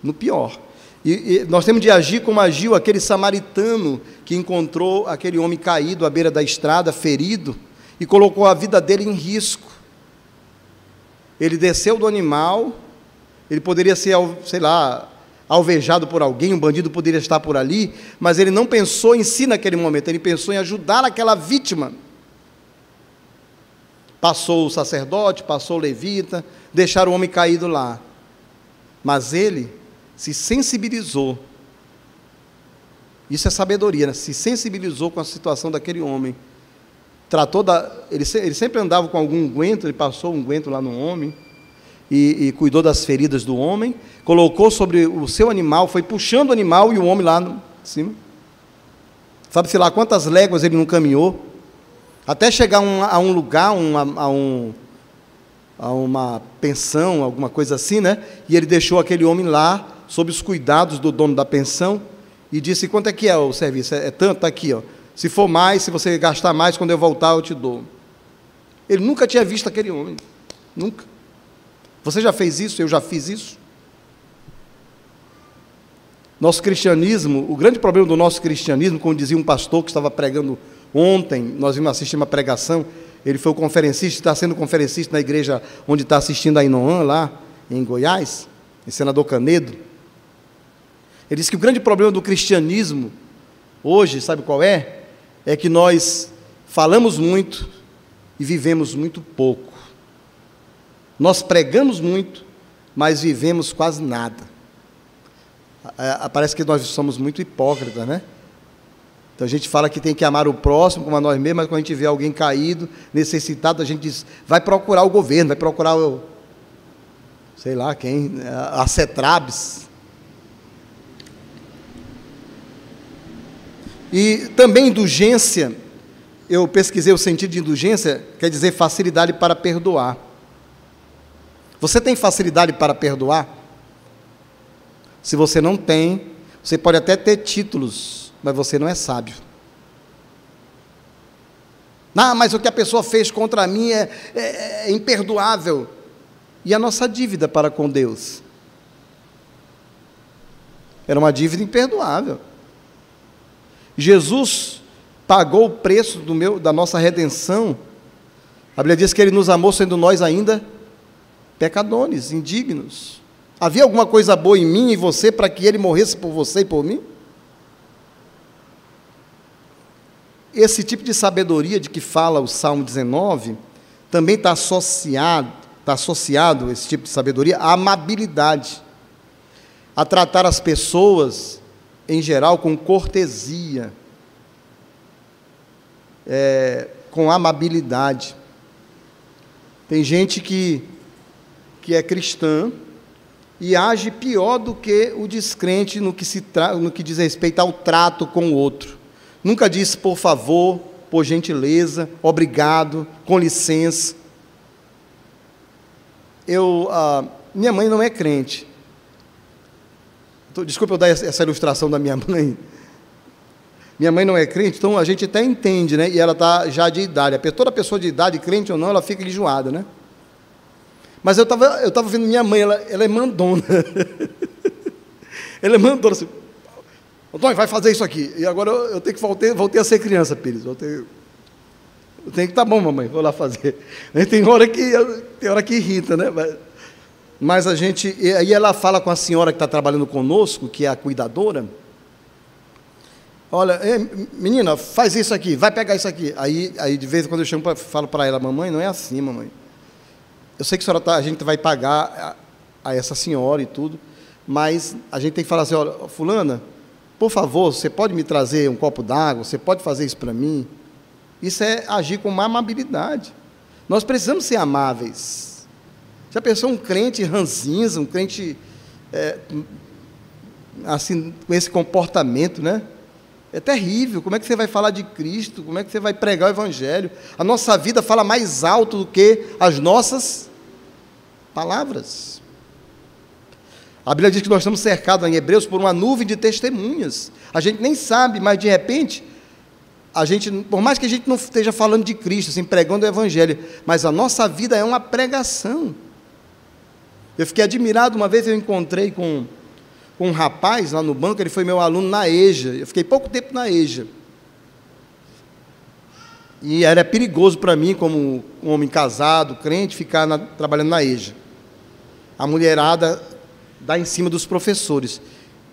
No pior. E nós temos de agir como agiu aquele samaritano que encontrou aquele homem caído à beira da estrada, ferido, e colocou a vida dele em risco. Ele desceu do animal, ele poderia ser, sei lá, alvejado por alguém, um bandido poderia estar por ali, mas ele não pensou em si naquele momento, ele pensou em ajudar aquela vítima. Passou o sacerdote, passou o levita, deixaram o homem caído lá. Mas ele se sensibilizou. Isso é sabedoria, né? Se sensibilizou com a situação daquele homem. Ele sempre andava com algum unguento, ele passou um unguento lá no homem, e cuidou das feridas do homem, colocou sobre o seu animal, foi puxando o animal e o homem lá em cima. Sabe-se lá quantas léguas ele não caminhou, até chegar a um lugar, a uma pensão, alguma coisa assim, né? E ele deixou aquele homem lá, sob os cuidados do dono da pensão, e disse, quanto é que é o serviço? É tanto, está aqui, ó. Se for mais, se você gastar mais, quando eu voltar eu te dou. Ele nunca tinha visto aquele homem, nunca. Você já fez isso? Eu já fiz isso? Nosso cristianismo, o grande problema do nosso cristianismo, como dizia um pastor que estava pregando ontem, nós vimos assistir uma pregação, ele foi o conferencista, está sendo conferencista na igreja onde está assistindo a Inoã, lá em Goiás, em Senador Canedo. Ele disse que o grande problema do cristianismo hoje, sabe qual é? É que nós falamos muito e vivemos muito pouco. Nós pregamos muito, mas vivemos quase nada. Parece que nós somos muito hipócritas, né? Então a gente fala que tem que amar o próximo como a nós mesmos, mas quando a gente vê alguém caído, necessitado, a gente diz, vai procurar o governo, vai procurar o, sei lá quem, a CETRABS. E também indulgência, eu pesquisei o sentido de indulgência, quer dizer facilidade para perdoar. Você tem facilidade para perdoar? Se você não tem, você pode até ter títulos, mas você não é sábio. Ah, mas o que a pessoa fez contra mim é imperdoável. E a nossa dívida para com Deus? Era uma dívida imperdoável. Jesus pagou o preço da nossa redenção. A Bíblia diz que Ele nos amou sendo nós ainda pecadores, indignos. Havia alguma coisa boa em mim e você para que Ele morresse por você e por mim? Esse tipo de sabedoria de que fala o Salmo 19, também está associado, esse tipo de sabedoria, à amabilidade, a tratar as pessoas, em geral, com cortesia, com amabilidade. Tem gente que é cristã e age pior do que o descrente no que diz respeito ao trato com o outro. Nunca diz por favor, por gentileza, obrigado, com licença. Minha mãe não é crente. Desculpa eu dar essa ilustração da minha mãe. Minha mãe não é crente, então a gente até entende, né? E ela está já de idade. Toda pessoa de idade, crente ou não, ela fica enjoada, né? Mas eu estava vendo minha mãe, ela é mandona. Ela é mandona assim. Antônio, vai fazer isso aqui. E agora eu tenho que voltei a ser criança, Pires. Eu tenho que, tá bom, mamãe, vou lá fazer. Tem hora que irrita, né? Mas aí ela fala com a senhora que está trabalhando conosco, que é a cuidadora. Olha, menina, faz isso aqui, vai pegar isso aqui. Aí de vez em quando eu falo para ela, mamãe, não é assim, mamãe. Eu sei que a gente vai pagar a essa senhora e tudo, mas a gente tem que falar assim, olha, fulana, por favor, você pode me trazer um copo d'água? Você pode fazer isso para mim? Isso é agir com amabilidade. Nós precisamos ser amáveis. Já pensou um crente ranzinza, um crente assim, com esse comportamento, né? É terrível. Como é que você vai falar de Cristo? Como é que você vai pregar o Evangelho? A nossa vida fala mais alto do que as nossas palavras. A Bíblia diz que nós estamos cercados em Hebreus por uma nuvem de testemunhas. A gente nem sabe, mas de repente, por mais que a gente não esteja falando de Cristo, assim, pregando o Evangelho, mas a nossa vida é uma pregação. Eu fiquei admirado, uma vez eu encontrei com um rapaz lá no banco, ele foi meu aluno na EJA, eu fiquei pouco tempo na EJA. E era perigoso para mim, como um homem casado, crente, ficar trabalhando na EJA. A mulherada dá em cima dos professores.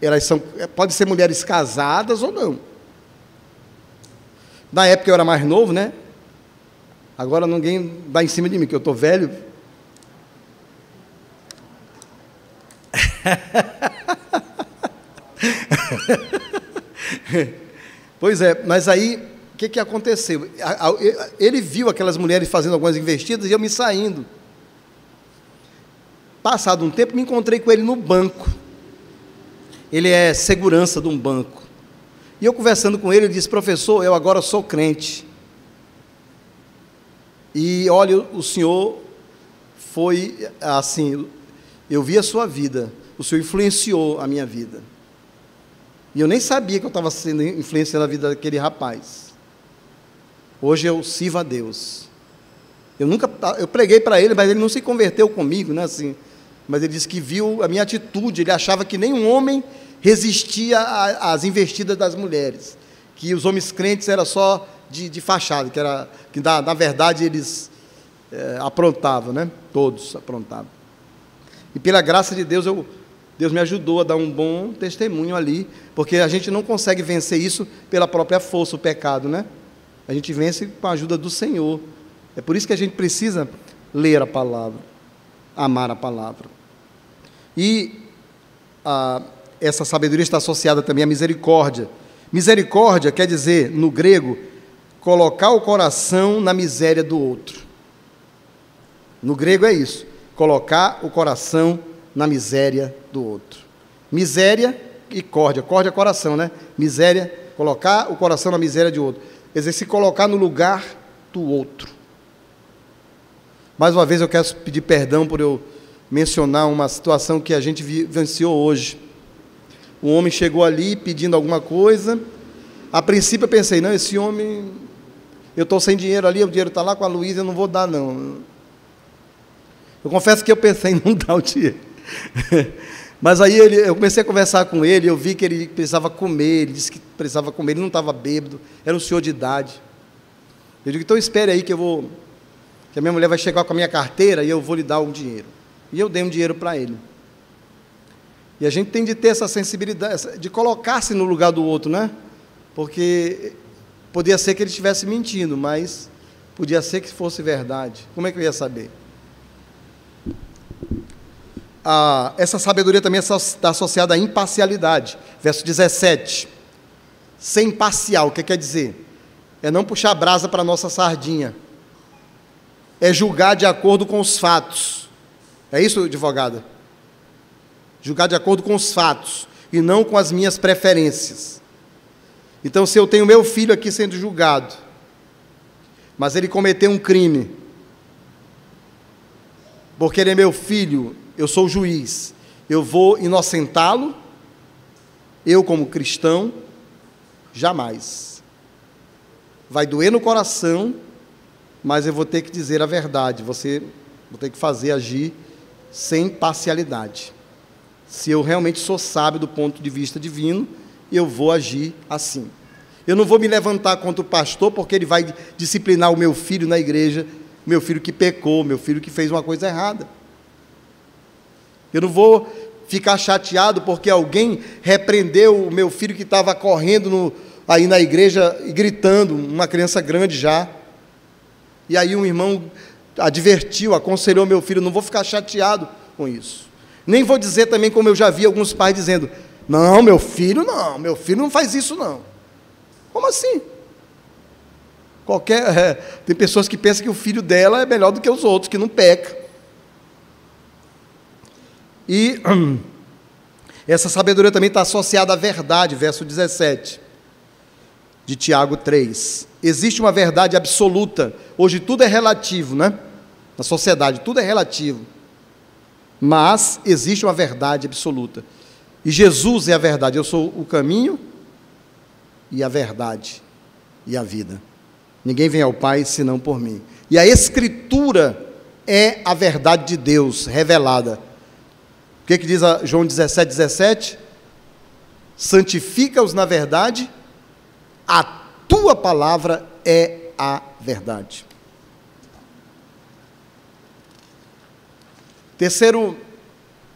Elas podem ser mulheres casadas ou não. Na época eu era mais novo, né? Agora ninguém dá em cima de mim, que eu estou velho. Pois é, mas aí, o que aconteceu? Ele viu aquelas mulheres fazendo algumas investidas e eu me saindo. Passado um tempo, me encontrei com ele no banco. Ele é segurança de um banco. E eu conversando com ele, ele disse, professor, eu agora sou crente. E olha, o senhor foi assim, eu vi a sua vida, o senhor influenciou a minha vida. E eu nem sabia que eu estava sendo influenciando a vida daquele rapaz. Hoje eu sirvo a Deus. Eu preguei para ele, mas ele não se converteu comigo, né, assim. Mas ele disse que viu a minha atitude, ele achava que nenhum homem resistia às investidas das mulheres, que os homens crentes eram só de fachada, que na verdade eles aprontavam, né? Todos aprontavam. E pela graça de Deus, Deus me ajudou a dar um bom testemunho ali, porque a gente não consegue vencer isso pela própria força, o pecado, né? A gente vence com a ajuda do Senhor. É por isso que a gente precisa ler a palavra, amar a palavra. E essa sabedoria está associada também à misericórdia. Misericórdia quer dizer, no grego, colocar o coração na miséria do outro. No grego é isso, colocar o coração na miséria do outro. Miséria e córdia. Córdia é coração, né? Miséria, colocar o coração na miséria de outro. Quer dizer, se colocar no lugar do outro. Mais uma vez eu quero pedir perdão por eu mencionar uma situação que a gente vivenciou hoje. Um homem chegou ali pedindo alguma coisa. A princípio eu pensei, não, esse homem, eu estou sem dinheiro ali, o dinheiro está lá com a Luísa, eu não vou dar, não. Eu confesso que eu pensei em não dar o dinheiro. Mas aí eu comecei a conversar com ele, eu vi que ele precisava comer, ele disse que precisava comer, ele não estava bêbado, era um senhor de idade. Eu digo, então espere aí que a minha mulher vai chegar com a minha carteira e eu vou lhe dar o dinheiro. E eu dei um dinheiro para ele. E a gente tem de ter essa sensibilidade, de colocar-se no lugar do outro, né? Porque podia ser que ele estivesse mentindo, mas podia ser que fosse verdade. Como é que eu ia saber? Essa sabedoria também está associada à imparcialidade. Verso 17. Ser imparcial, o que quer dizer? É não puxar brasa para a nossa sardinha. É julgar de acordo com os fatos. É isso, advogada? Julgar de acordo com os fatos e não com as minhas preferências. Então, se eu tenho meu filho aqui sendo julgado, mas ele cometeu um crime, porque ele é meu filho, eu sou o juiz, eu vou inocentá-lo? Eu, como cristão, jamais. Vai doer no coração, mas eu vou ter que dizer a verdade, vou ter que agir sem parcialidade. Se eu realmente sou sábio do ponto de vista divino, eu vou agir assim. Eu não vou me levantar contra o pastor, porque ele vai disciplinar o meu filho na igreja, meu filho que pecou, meu filho que fez uma coisa errada. Eu não vou ficar chateado porque alguém repreendeu o meu filho que estava correndo aí na igreja e gritando, uma criança grande já. E aí um irmão advertiu, aconselhou meu filho, não vou ficar chateado com isso. Nem vou dizer também, como eu já vi alguns pais dizendo, não, meu filho não faz isso não. Como assim? Tem pessoas que pensam que o filho dela é melhor do que os outros, que não peca. E essa sabedoria também está associada à verdade, verso 17, de Tiago 3. Existe uma verdade absoluta. Hoje tudo é relativo, né? Na sociedade, tudo é relativo. Mas existe uma verdade absoluta. E Jesus é a verdade. Eu sou o caminho e a verdade e a vida. Ninguém vem ao Pai senão por mim. E a Escritura é a verdade de Deus revelada. O que diz João 17:17? Santifica-os na verdade, a tua palavra é a verdade.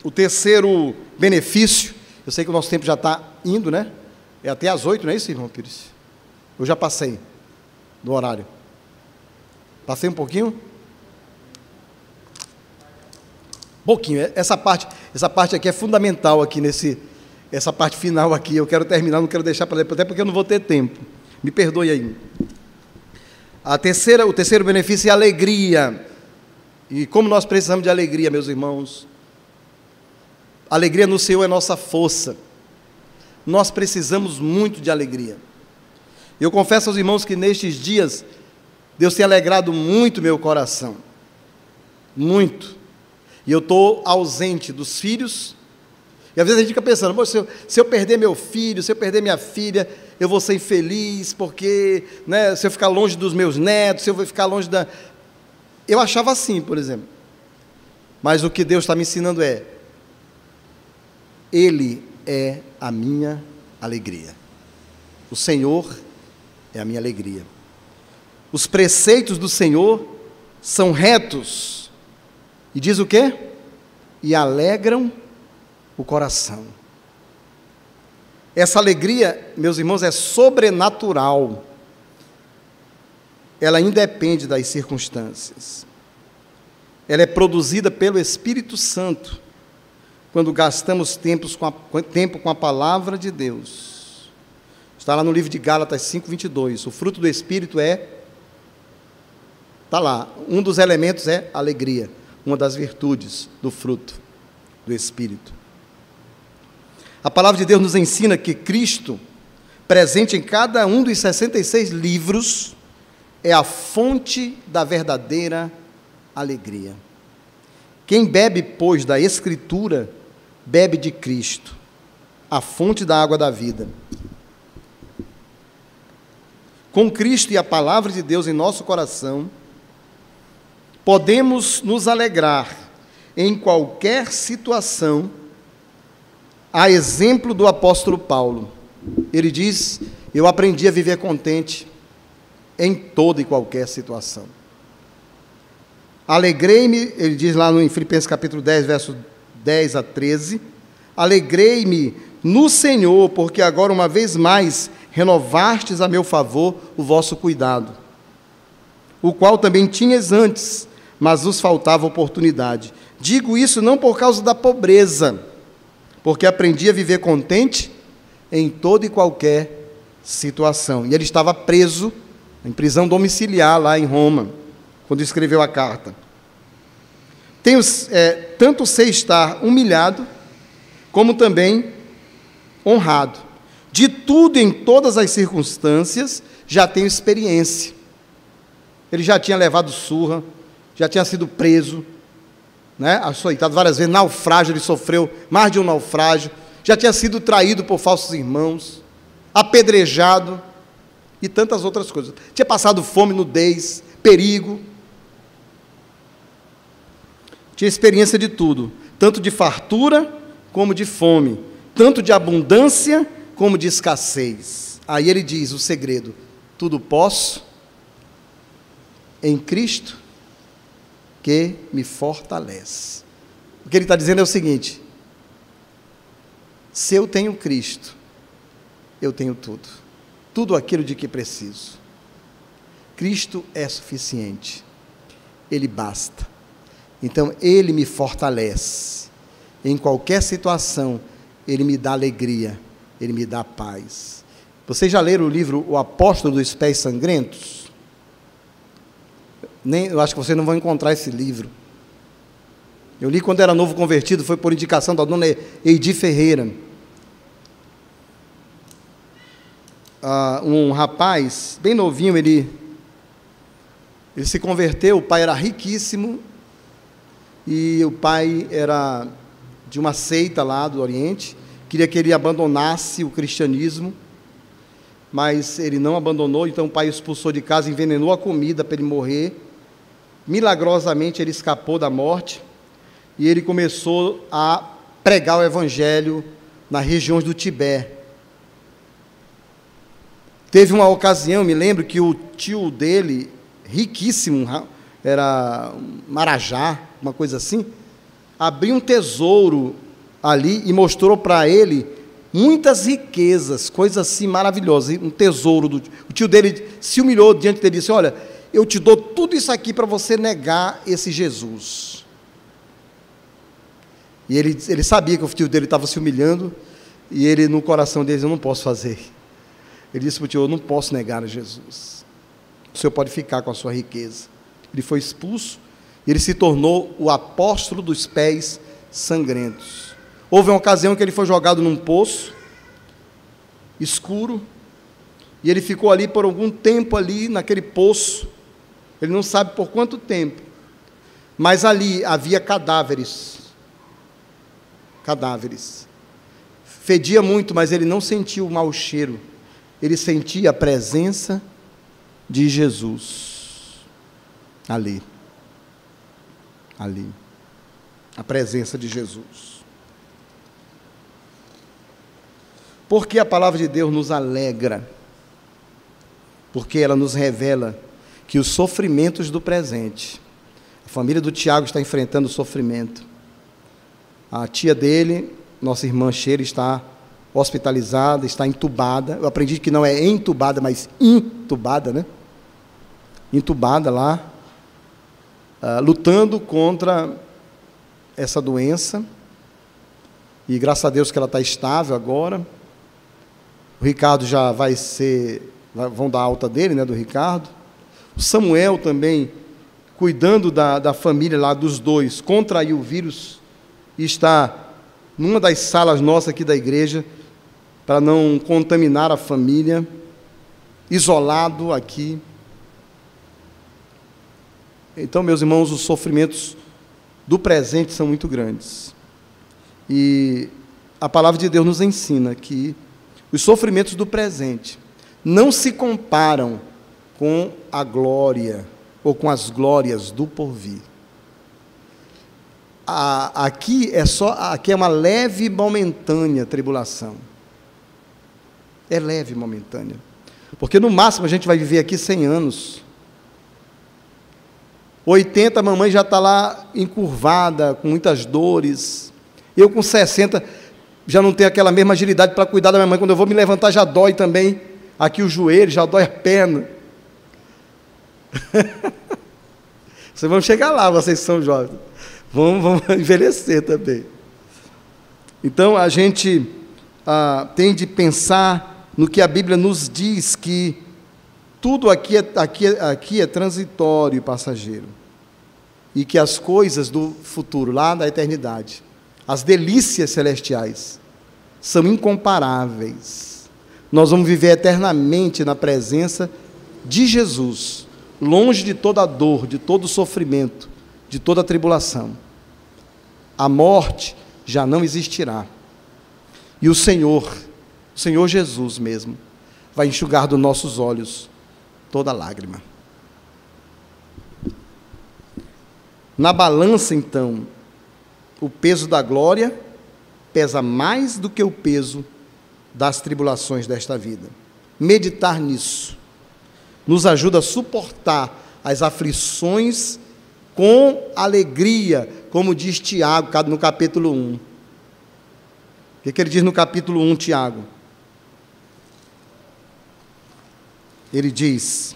O terceiro benefício, eu sei que o nosso tempo já está indo, né? É até às 8, não é isso, irmão Pires? Eu já passei do horário. Passei um pouquinho? Pouquinho. Essa parte aqui é fundamental aqui essa parte final aqui. Eu quero terminar, não quero deixar para depois, até porque eu não vou ter tempo. Me perdoe aí. O terceiro benefício é a alegria. E como nós precisamos de alegria, meus irmãos. A alegria no Senhor é nossa força. Nós precisamos muito de alegria. Eu confesso aos irmãos que nestes dias, Deus tem alegrado muito meu coração. Muito. E eu estou ausente dos filhos. E às vezes a gente fica pensando, se eu perder meu filho, se eu perder minha filha, eu vou ser infeliz, porque, né, se eu ficar longe dos meus netos, se eu vou ficar longe da... Eu achava assim, por exemplo. Mas o que Deus está me ensinando é: Ele é a minha alegria. O Senhor é a minha alegria. Os preceitos do Senhor são retos. E diz o quê? E alegram o coração. Essa alegria, meus irmãos, é sobrenatural. Ela independe das circunstâncias. Ela é produzida pelo Espírito Santo, quando gastamos tempo com a palavra de Deus. Está lá no livro de Gálatas 5:22. O fruto do Espírito está lá. Um dos elementos é alegria, uma das virtudes do fruto do Espírito. A palavra de Deus nos ensina que Cristo, presente em cada um dos 66 livros, é a fonte da verdadeira alegria. Quem bebe, pois, da Escritura, bebe de Cristo, a fonte da água da vida. Com Cristo e a palavra de Deus em nosso coração, podemos nos alegrar em qualquer situação, a exemplo do apóstolo Paulo. Ele diz: eu aprendi a viver contente em toda e qualquer situação. Alegrei-me, ele diz lá em Filipenses capítulo 10, versos 10 a 13, alegrei-me no Senhor, porque agora uma vez mais renovastes a meu favor o vosso cuidado, o qual também tinhas antes, mas vos faltava oportunidade. Digo isso não por causa da pobreza, porque aprendi a viver contente em toda e qualquer situação. E ele estava preso em prisão domiciliar lá em Roma, quando escreveu a carta. Tanto sei estar humilhado, como também honrado. De tudo, em todas as circunstâncias, já tenho experiência. Ele já tinha levado surra, já tinha sido preso, açoitado várias vezes, naufrágio, ele sofreu mais de um naufrágio, já tinha sido traído por falsos irmãos, apedrejado e tantas outras coisas. Tinha passado fome, nudez, perigo. Tinha experiência de tudo, tanto de fartura como de fome, tanto de abundância como de escassez. Aí ele diz o segredo: tudo posso em Cristo que me fortalece. O que ele está dizendo é o seguinte: se eu tenho Cristo, eu tenho tudo, tudo aquilo de que preciso. Cristo é suficiente, Ele basta. Então, Ele me fortalece. Em qualquer situação, Ele me dá alegria, Ele me dá paz. Vocês já leram o livro O Apóstolo dos Pés Sangrentos? Eu acho que vocês não vão encontrar esse livro. Eu li quando era novo convertido, foi por indicação da dona Eidi Ferreira. Um rapaz, bem novinho, ele se converteu, o pai era riquíssimo, e o pai era de uma seita lá do Oriente, queria que ele abandonasse o cristianismo, mas ele não abandonou, então o pai o expulsou de casa, envenenou a comida para ele morrer. Milagrosamente ele escapou da morte, e ele começou a pregar o evangelho nas regiões do Tibete. Teve uma ocasião, me lembro, que o tio dele, riquíssimo, era Marajá, uma coisa assim, abriu um tesouro ali e mostrou para ele muitas riquezas, coisas assim maravilhosas, um tesouro. O tio dele se humilhou diante dele e disse: olha, eu te dou tudo isso aqui para você negar esse Jesus. E ele sabia que o tio dele estava se humilhando, e ele no coração dele disse: eu não posso fazer. Ele disse para o tio: eu não posso negar a Jesus, o senhor pode ficar com a sua riqueza. Ele foi expulso, e ele se tornou o apóstolo dos pés sangrentos. Houve uma ocasião que ele foi jogado num poço escuro, e ele ficou ali por algum tempo, ali naquele poço, ele não sabe por quanto tempo, mas ali havia cadáveres, fedia muito, mas ele não sentia o mau cheiro, ele sentia a presença de Jesus ali. ali, a presença de Jesus. Porque a palavra de Deus nos alegra, porque ela nos revela que os sofrimentos do presente, a família do Tiago está enfrentando sofrimento, a tia dele, nossa irmã Sheila, está hospitalizada, está entubada. Eu aprendi que não é entubada, mas intubada, né? Entubada lá, lutando contra essa doença, e graças a Deus que ela está estável agora. O Ricardo já vão dar alta dele, né, do Ricardo. O Samuel também, cuidando da família lá dos dois, contraiu o vírus e está numa das salas nossas aqui da igreja, para não contaminar a família, isolado aqui. Então, meus irmãos, os sofrimentos do presente são muito grandes. E a palavra de Deus nos ensina que os sofrimentos do presente não se comparam com a glória, ou com as glórias do porvir. Aqui é uma leve e momentânea tribulação. É leve e momentânea. Porque no máximo a gente vai viver aqui 100 anos. 80, a mamãe já está lá encurvada, com muitas dores. Eu com 60 já não tenho aquela mesma agilidade para cuidar da minha mãe. Quando eu vou me levantar já dói também aqui o joelho, já dói a perna. Vocês vão chegar lá, vocês são jovens. Vão envelhecer também. Então, a gente tem de pensar no que a Bíblia nos diz, que tudo aqui é transitório e passageiro. E que as coisas do futuro, lá da eternidade, as delícias celestiais, são incomparáveis. Nós vamos viver eternamente na presença de Jesus, longe de toda dor, de todo sofrimento, de toda tribulação. A morte já não existirá. E o Senhor Jesus mesmo, vai enxugar dos nossos olhos toda lágrima. Na balança, então, o peso da glória pesa mais do que o peso das tribulações desta vida. Meditar nisso nos ajuda a suportar as aflições com alegria, como diz Tiago, no capítulo 1. O que ele diz no capítulo 1, Tiago? Ele diz: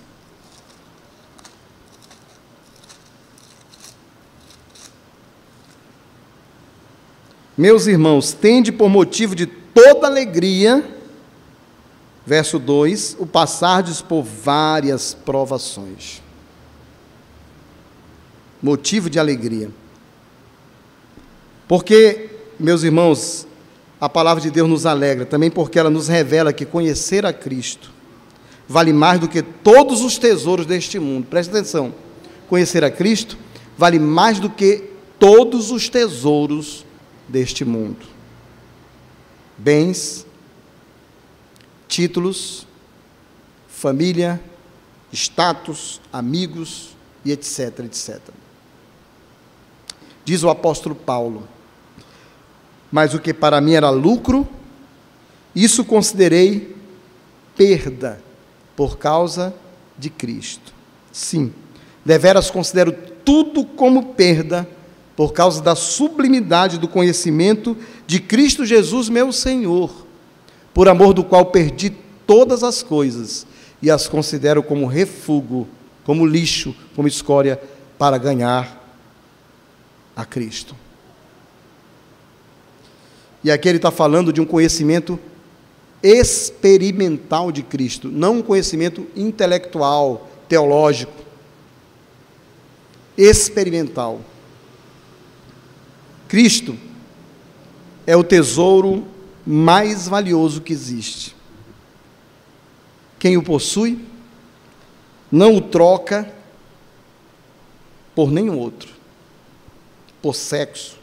meus irmãos, tende por motivo de toda alegria, verso 2, o passardes por várias provações. Motivo de alegria. Porque, meus irmãos, a palavra de Deus nos alegra, também porque ela nos revela que conhecer a Cristo vale mais do que todos os tesouros deste mundo. Presta atenção, conhecer a Cristo vale mais do que todos os tesouros deste mundo. Bens, títulos, família, status, amigos e etc, etc. Diz o apóstolo Paulo: mas o que para mim era lucro, isso considerei perda por causa de Cristo. Sim, deveras considero tudo como perda por causa da sublimidade do conhecimento de Cristo Jesus, meu Senhor, por amor do qual perdi todas as coisas e as considero como refúgio, como lixo, como escória, para ganhar a Cristo. E aqui ele está falando de um conhecimento experimental de Cristo, não um conhecimento intelectual, teológico. Experimental. Cristo é o tesouro mais valioso que existe. Quem o possui não o troca por nenhum outro, por sexo,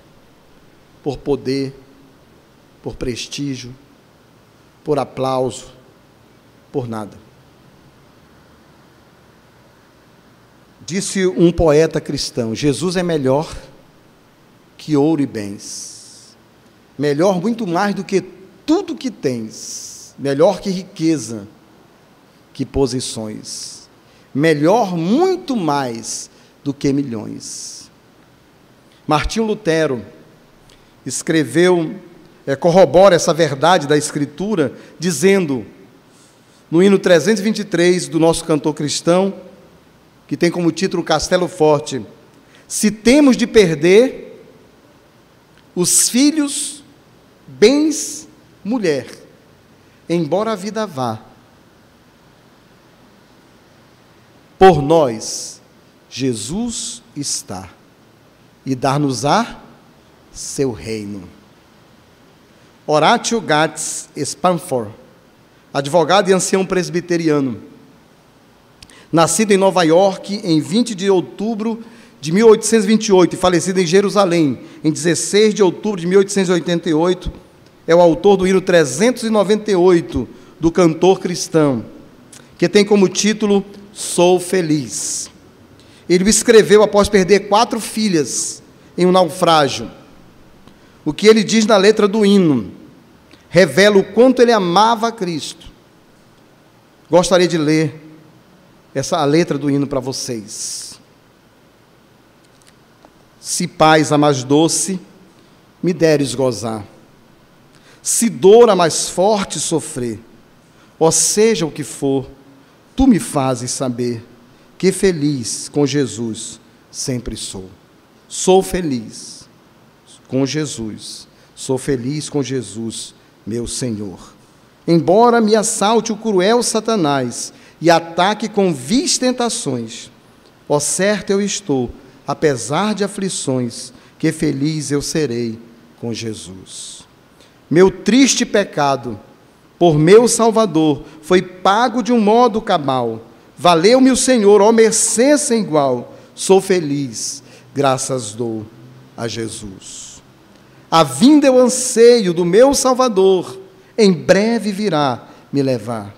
por poder, por prestígio, por aplauso, por nada. Disse um poeta cristão: Jesus é melhor que ouro e bens. Melhor muito mais do que tudo que tens. Melhor que riqueza, que posições. Melhor muito mais do que milhões. Martinho Lutero escreveu, corrobora essa verdade da Escritura, dizendo, no hino 323 do nosso cantor cristão, que tem como título Castelo Forte: se temos de perder os filhos, bens, mulher, embora a vida vá, por nós Jesus está, e dar-nos-á seu reino. Horatio Gatz Spamford, advogado e ancião presbiteriano, nascido em Nova York em 20 de outubro de 1828 e falecido em Jerusalém em 16 de outubro de 1888, é o autor do hino 398 do cantor cristão, que tem como título Sou Feliz. Ele o escreveu após perder 4 filhas em um naufrágio. O que ele diz na letra do hino revela o quanto ele amava a Cristo. Gostaria de ler a letra do hino para vocês. Se paz a mais doce me deres gozar, se dor a mais forte sofrer, ó seja o que for, tu me fazes saber que feliz com Jesus sempre sou. Sou feliz com Jesus, sou feliz com Jesus, meu Senhor. Embora me assalte o cruel Satanás e ataque com vis tentações, ó certo eu estou, apesar de aflições, que feliz eu serei com Jesus. Meu triste pecado, por meu Salvador, foi pago de um modo cabal. Valeu-me o Senhor, ó mercê sem igual. Sou feliz, graças dou a Jesus. A vinda eu anseio do meu Salvador, em breve virá me levar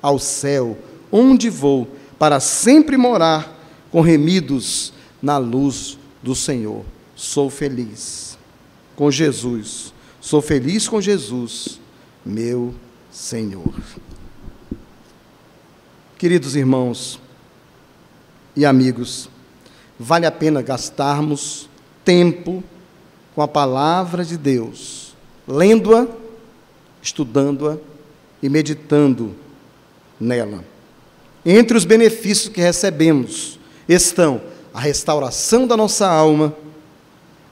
ao céu, onde vou para sempre morar, com remidos na luz do Senhor. Sou feliz com Jesus, sou feliz com Jesus, meu Senhor. Queridos irmãos e amigos, vale a pena gastarmos tempo com a palavra de Deus, lendo-a, estudando-a e meditando nela. Entre os benefícios que recebemos estão a restauração da nossa alma,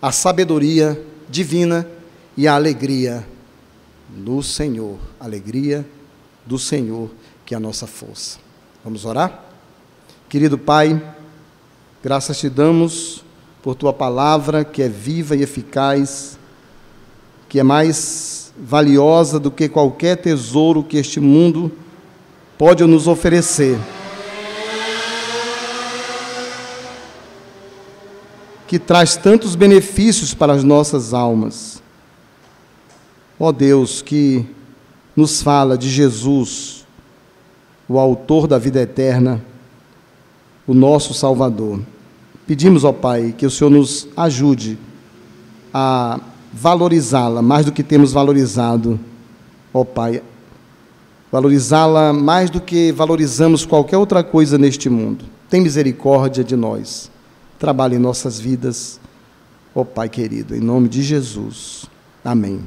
a sabedoria divina e a alegria do Senhor. Alegria do Senhor, que é a nossa força. Vamos orar? Querido Pai, graças te damos por tua palavra, que é viva e eficaz, que é mais valiosa do que qualquer tesouro que este mundo pode nos oferecer. Que traz tantos benefícios para as nossas almas. Ó Deus, que nos fala de Jesus, o autor da vida eterna, o nosso Salvador. Pedimos, ó Pai, que o Senhor nos ajude a valorizá-la mais do que temos valorizado, ó Pai. Valorizá-la mais do que valorizamos qualquer outra coisa neste mundo. Tem misericórdia de nós. Trabalhe em nossas vidas, ó Pai querido, em nome de Jesus. Amém.